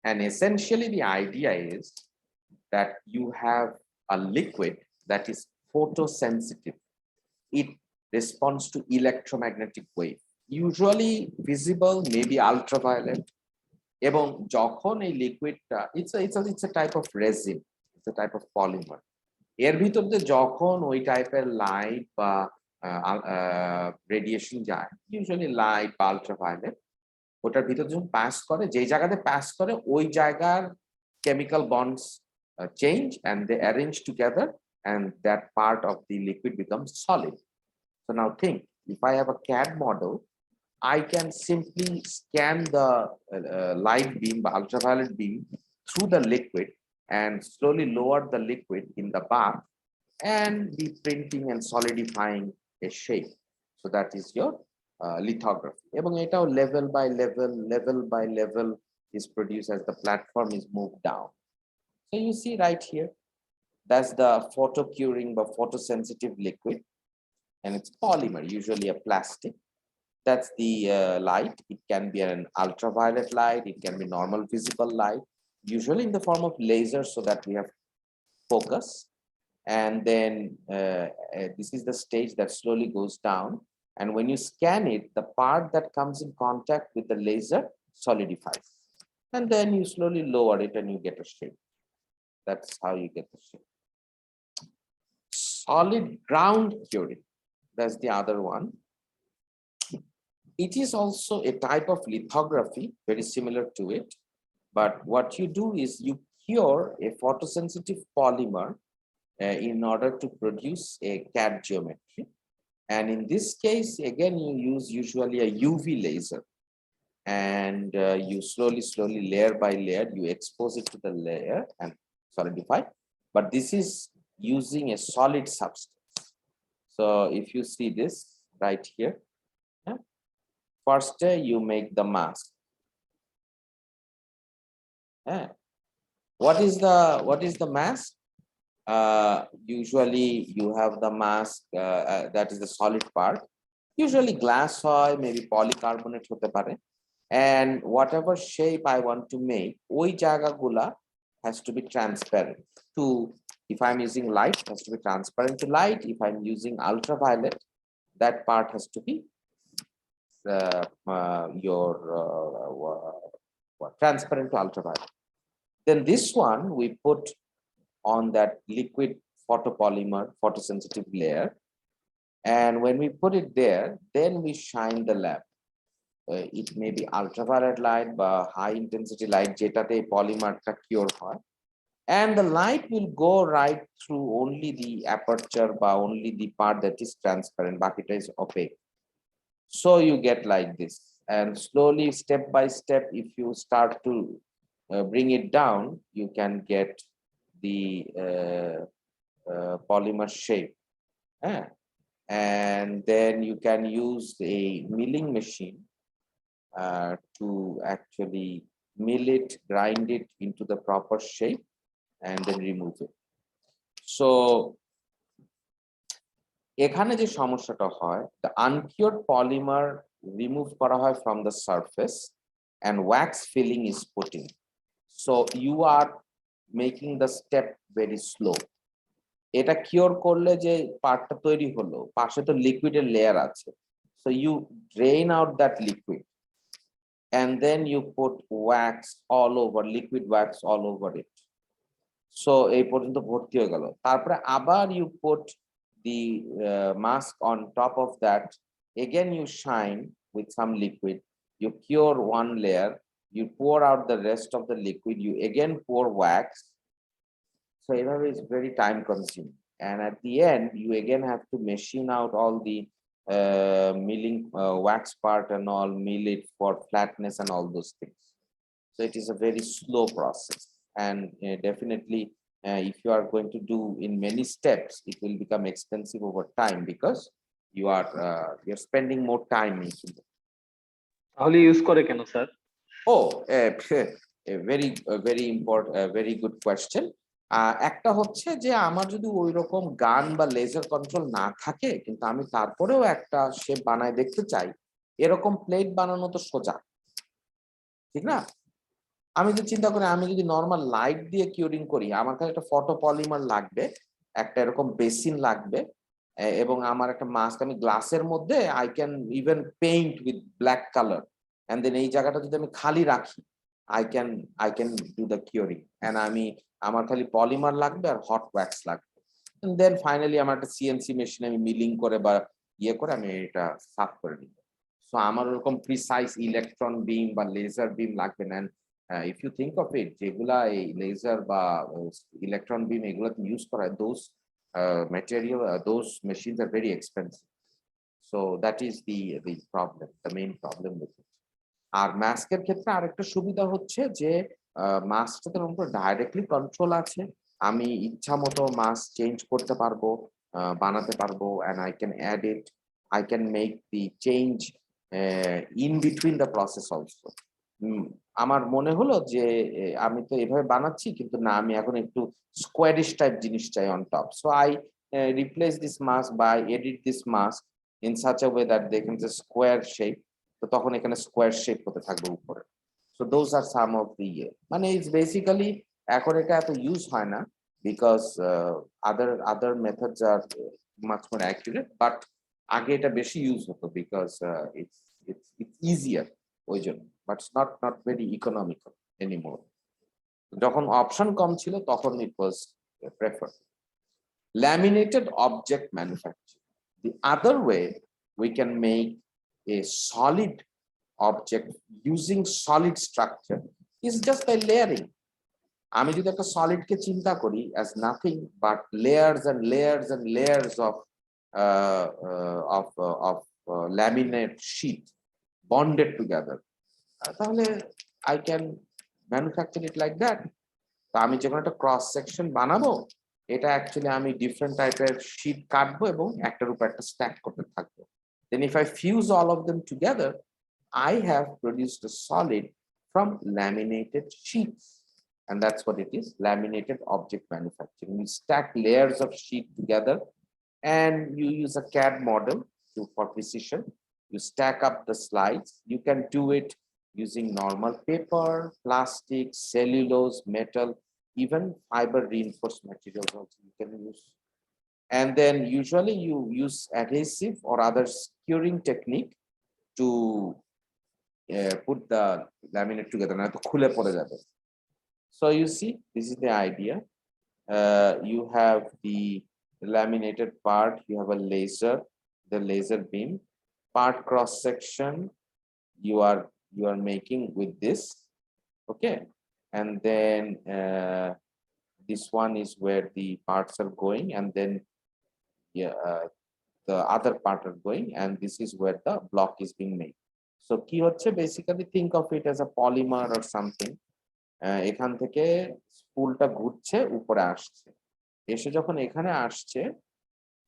And essentially the idea is that you have a liquid that is photosensitive. It responds to electromagnetic wave, usually visible, maybe ultraviolet. এবং যখন এই লিকুইডটা it's a type of resin, it's a type of polymer, এর ভিতর দিয়ে যখন ওই টাইপের light বা রেডিয়েশন যায়, ইউজুয়ালি লাইট বা আলট্রাভায়োলেট, ওটার ভিতর যখন পাস করে, যেই জায়গাতে পাস করে ওই জায়গার chemical bonds change and they arrange together, and that part of the liquid becomes solid. So now think, if I have a CAD model, I can simply scan the light beam, ultraviolet beam through the liquid and slowly lower the liquid in the bath and be printing and solidifying a shape. So that is your lithography. এবং এটাও level by level is produced as the platform is moved down. So you see right here, that's the photo curing but photosensitive liquid, and it's polymer, usually a plastic. That's the light. It can be an ultraviolet light, it can be normal visible light, usually in the form of laser, so that we have focus. And then this is the stage that slowly goes down, and when you scan it, the part that comes in contact with the laser solidifies, and then you slowly lower it and you get a shape. That's how you get the shape. Solid ground curing, that's the other one. It is also a type of lithography, very similar to it, but what you do is you cure a photosensitive polymer in order to produce a CAD geometry. And in this case, again, you use usually a UV laser, and you slowly layer by layer, you expose it to the layer and solidify, but this is using a solid substance. So if you see this right here, first you make the mask. What is the mask? Usually you have the mask that is the solid part, usually glass oil, maybe polycarbonate hote pare, and whatever shape I want to make, oi jaga gula has to be transparent to, if I'm using light, it has to be transparent to light. If I'm using ultraviolet, that part has to be your transparent to ultraviolet. Then this one we put on that liquid photopolymer photosensitive layer. And when we put it there, then we shine the lamp. It may be ultraviolet light or high intensity light, jetate polymer cure hoy. And the light will go right through only the aperture, but only the part that is transparent, but it is opaque. So you get like this. And slowly, step by step, if you start to bring it down, you can get the polymer shape. And then you can use a milling machine to actually mill it, grind it into the proper shape, and then remove it. So এখানে যে সমস্যাটা হয়, the uncured polymer remove করা হয় from the surface and wax filling is put in. So you are making the step very slow. এটা cure করলে যে পার্টটা তৈরি হলো, পাশে তো লিকুইডের লেয়ার আছে, so you drain out that liquid and then you put wax all over, liquid wax all over it. So এই পর্যন্ত ভর্তি হয়ে গেল, তারপরে আবার you put the mask on top of that, again you shine with some liquid, you cure one layer, you pour out the rest of the liquid, you again pour wax. So it's very time consuming, and at the end you again have to machine out all the milling wax part and all, mill it for flatness and all those things. So it is a very slow process, and definitely if you are going to do in many steps, it will become expensive over time because you are you're spending more time into it. তাহলে use করে কেন sir? Oh, a very important, very good question. একটা হচ্ছে যে আমার যদি ওই রকম গান বা লেজার কন্ট্রোল না থাকে, কিন্তু আমি তারপরেও একটা শেপ বানায় দেখতে চাই, এরকম প্লেট বানানো তো সোজা, ঠিক না? আমি যদি চিন্তা করি, আমি যদি নর্মাল লাইট দিয়ে কিউরিং করি, আমার কাছে একটা ফটো পলিমার লাগবে, একটা এরকম বেসিন লাগবে, এবং আমার একটা মাস্ক, আমি গ্লাসের মধ্যে I can even paint with black colour, and then এই জায়গাটা যদি আমি খালি রাখি, I can do the curing, and আমার খালি পলিমার লাগবে আর হট ওয়্যাক্স লাগবে, and then finally আমার একটা CNC মেশিনে আমি মিলিং করে বা ইয়ে করে আমি এটা সাফ করে নিব। সো আমার ওরকম প্রিসাইজ ইলেকট্রন বিম বা লেজার বিম লাগবে না। if you think of it, যেগুলা এই লেজার বা ইলেকট্রন বিম এগুলো ইউজ করা, those material, those machines are very expensive, so that is the problem, the main problem with it. আর মাস্কের ক্ষেত্রে আরেকটা সুবিধা হচ্ছে যে মাস্কটাতে ডাইরেক্টলি কন্ট্রোল আছে, আমি ইচ্ছা মতো মাস্ক চেঞ্জ করতে পারবো, বানাতে পারবো, and I can add it, I can make the change in between the process also. আমার মনে হলো যে আমি তো এভাবে বানাচ্ছি, কিন্তু না, আমি এখন একটু স্কোয়ারিশ টাইপ জিনিস চাই on top, so I replace this mask by edit this mask in such a way that they can just square shape, তো তখন এখানে স্কোয়ার শেপ হতে থাকবে উপরে। So those are some of the মানে it's basically, এখন এটা এত ইউজ হয় না because other methods R much more accurate, but আগে এটা বেশি ইউজ হতো বিকজ ইটস ইজিয়ার ওই জন্য, but not very economical anymore. যখন অপশন কম ছিল তখন ইট was preferred. Laminated object manufacturing, the other way we can make a solid object using solid structure is just by layering. আমি যদি একটা solid কে চিন্তা করি as nothing but layers and layers and layers of laminate sheet bonded together, তাহলে I can manufacture it like that. তো আমি যখন একটা ক্রস সেকশন বানাবো, এটা অ্যাকচুয়ালি আমি ডিফারেন্ট টাইপের শীট কাটবো এবং একটার উপর একটা স্ট্যাক করতে থাকবো। Then if I fuse all of them together, I have produced a solid from laminated sheets. And that's what it is, laminated object manufacturing. You stack layers of sheet together and you use a CAD model for precision. You stack up the slides. You can do it using normal paper, plastic, cellulose, metal, even fiber reinforced materials also you can use. And then usually you use adhesive or other curing technique to put the laminate together, না তো খুলে পড়ে যাবে. So you see, this is the idea. You have the laminated part, you have a laser, the laser beam, part cross section you are making with this, okay, and then this one is where the parts are going, and then the other part are going, and this is where the block is being made. So কি হচ্ছে, basically think of it as a polymer or something. এখান থেকে স্পুলটা ঘুরছে, উপরে আসছে, এসে যখন এখানে আসছে,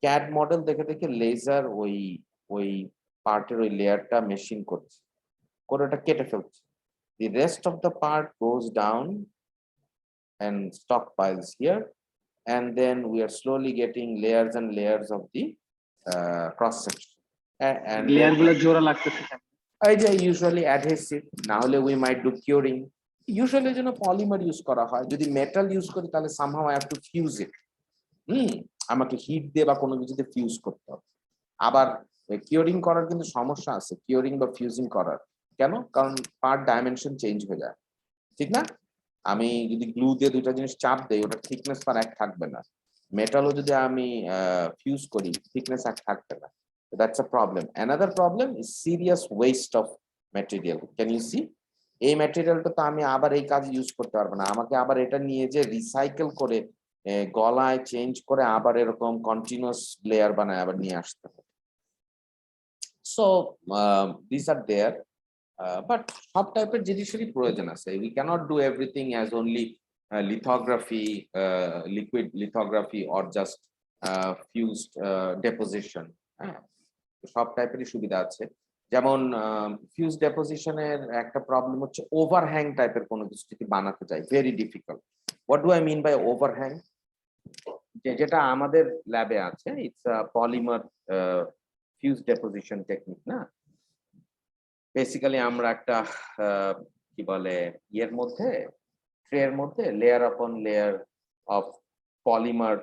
ক্যাড মডেল দেখে দেখে লেজার ওই পার্টের ওই লেয়ারটা মেশিন করছে, করে ওটা কেটে ফেলছে. The rest of the part goes down and stockpiles here, and then we are slowly getting layers and layers of the cross section. And layer গুলো জোড়া লাগতেছে কেন? এই যে usually adhesive, না হলে we might do curing. Usually যেন polymer use করা হয়, যদি মেটাল ইউজ করি তাহলে somehow I have to fuse it. আমাকে হিট দিয়ে বা কোনো কিছুতে ফিউজ করতে হবে. আবার কিউরিং করার কিন্তু সমস্যা আছে, কিউরিং বা ফিউজিং করার। কেন? কারণ পার্ট ডাইমেনশন চেঞ্জ হয়ে যায়, ঠিক না? আমি যদি গ্লু দিয়ে দুইটা জিনিস চাপ দেই, ওটা থিকনেস তার এক থাকবে না। মেটালও যদি আমি ফিউজ করি, থিকনেস এক থাকবে না। That's a problem. Another problem is serious waste of material. Can you see? এই ম্যাটেরিয়ালটা তো আমি আবার এই কাজে ইউজ করতে পারবো না, আমাকে আবার এটা নিয়ে যে রিসাইকেল করে গলায় চেঞ্জ করে আবার এরকম কন্টিনিউয়াস লেয়ার বানায় আবার নিয়ে আসতে হবে। So this are there, but সব টাইপের জিনিসেরই প্রয়োজন আছে। We can't do everything as only lithography, liquid lithography or just fused deposition. হ্যাঁ, সব টাইপেরই সুবিধা আছে। যেমন ফিউজ ডেপোজিশনের একটা প্রবলেম হচ্ছে ওভারহ্যাং টাইপের কোনো কিছু যদি বানাতে চাই, very difficult. What do I mean by overhang? যেটা আমাদের ল্যাবে আছে, it's a polymer fuse deposition technique না। বেসিক্যালি আমরা একটা কি বলে ইয়ের মধ্যে, ট্রের মধ্যে লেয়ার আপন লেয়ার অফ পলিমার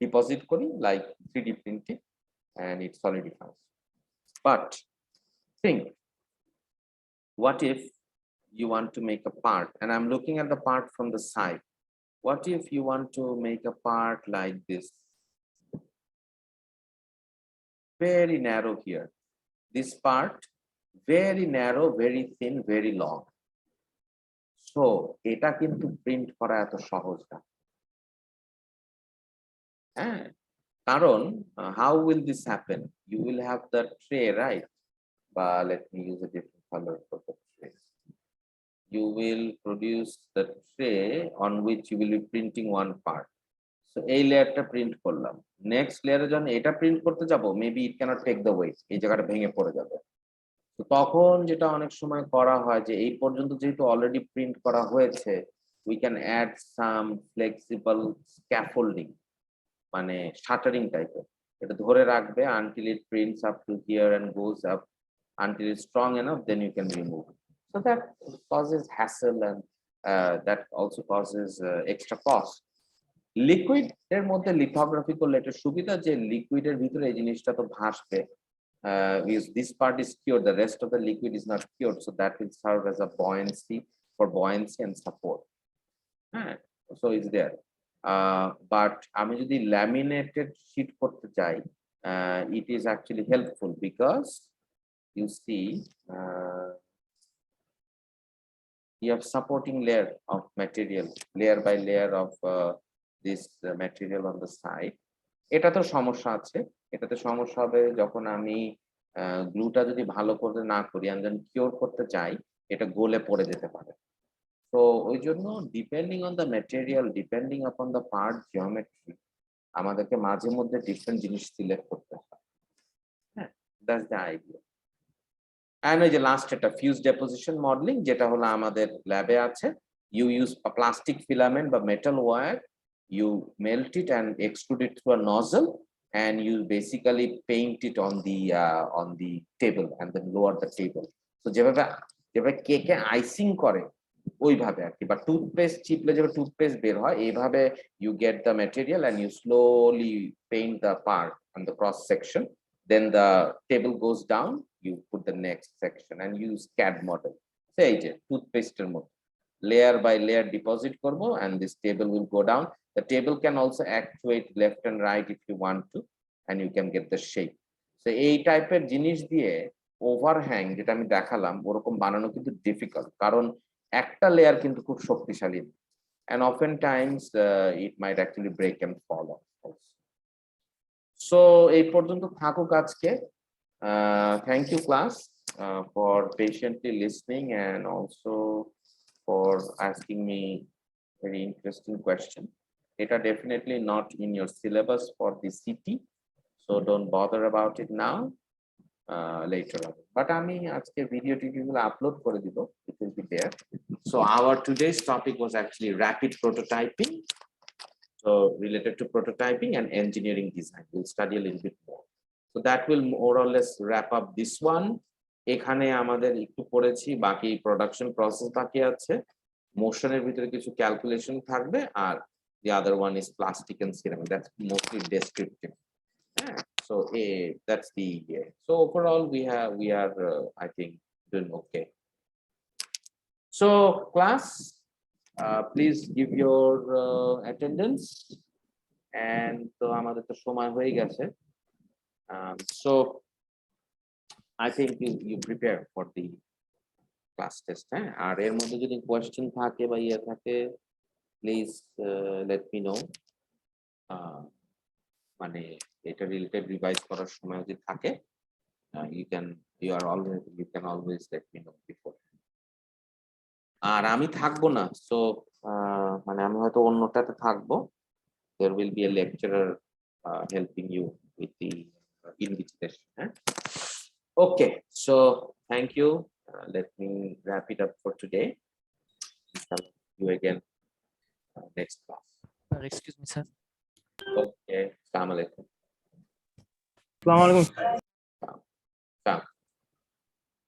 ডিপোজিট করি, like 3D printing, and it solidifies. But think, what if you want to make a part, and I'm looking at the part from the side. What if you want to make a part like this? Very narrow here. This part, very narrow, very thin, very long. So, এটা কিন্তু print করা এত সহজ না। হ্যাঁ, কারণ how will this happen? You will have the tray, right? But let me use a different color for the tray. You will produce the tray on which you will be printing one part. So এই লেয়ারটা print করলাম, next লেয়ারে যখন এটা print করতে যাব, maybe it cannot take the weight, এই জায়গাটা ভেঙে পড়ে যাবে। তো তখন যেটা অনেক সময় করা হয় যে এই পর্যন্ত যেহেতু অলরেডি প্রিন্ট করা হয়েছে, we can add some flexible scaffolding, মানে শাটারিং টাইপের। এটা ধরে রাখবে until it prints up to here and goes up until it's strong enough, then you can remove it. So that causes hassle, and that also causes extra cost. Liquid এর মধ্যে lithography করলে এটা সুবিধা যে লিকুইডের ভিতরে এই জিনিসটা তো ভাসবে। This part is cured, the rest of the liquid is not cured, so that will serve as a buoyancy and support. So it's there. But আমি যদি laminated sheet করতে চাই, it is actually helpful because you see you have supporting layer of material, layer by layer of this material on the side. এটা তো সমস্যা আছে, এটাতে সমস্যা হবে যখন আমি গ্লুটা যদি ভালো করে না করি, আমি যখন কিওর করতে চাই, এটা গলে পড়ে যেতে পারে। তো ওই জন্য depending on the material, depending upon the part geometry, আমাদেরকে মাঝে মধ্যে ডিফারেন্ট জিনিস সিলেক্ট করতে হয়। হ্যাঁ, দ্যাটস দ্য আইডিয়া। And ওই যে লাস্ট একটা ফিউজ ডেপোজিশন মডেলিং, যেটা হলো আমাদের ল্যাবে আছে। You use a plastic filament বা metal wire, you melt it and extrude it through a nozzle, and you basically paint it on the table and then lower the table. So যেভাবে কেকে icing করে ওইভাবে আর কি, বা toothpaste চিপলে যেভাবে toothpaste বের হয়, এইভাবে you get the material and you slowly paint the part on the cross section, then the table goes down, you put the next section and use CAD model. Say যে টুথপেস্টের মতো layer by layer deposit করবো and this table will go down. The table can also actuate left and right if you want to, and you can get the shape. So এই টাইপের জিনিস দিয়ে overhang যেটা আমি দেখালাম ওরকম বানানো কিন্তু ডিফিকাল্ট, কারণ একটা লেয়ার কিন্তু খুব শক্তিশালী and oftentimes it might actually break and fall off also. So এই পর্যন্ত থাকুক আজকে। Thank you class for patiently listening and also for asking me very interesting question. It are definitely not in your syllabus for the CT, so don't bother about it now. Later on, but আমি আজকে video টিডিগুলো upload করে দিব, it will be there. So our today's topic was actually rapid prototyping, so related to prototyping and engineering design. We'll study a little bit more, so that will more or less wrap up this one. এখানে আমাদের একটু পড়েছি, বাকি production process বাকি আছে, মোশনের ভিতরে কিছু calculation থাকবে, আর the other one is plastic and ceramic, that's mostly descriptive. So that's the so overall we are I think doing okay. So class, please give your attendance, and so আমাদের তো সময় হয়ে গেছে, so I think you prepare for the class test. আর এর মধ্যে যদি question থাকে বা ইয়ে থাকে, please let me know. মানে এটা রিলেটেড রিভাইজ করার সময় যদি থাকে, you can always let me know before. আর আমি থাকবো না, সো মানে আমি হয়তো অন্যটাতে থাকবো, there will be a lecturer helping you with the invitation. Okay, so thank you. Let me wrap it up for today. See you again next class. Excuse me, sir. Okay, assalamu alaikum. আসসালামু আলাইকুম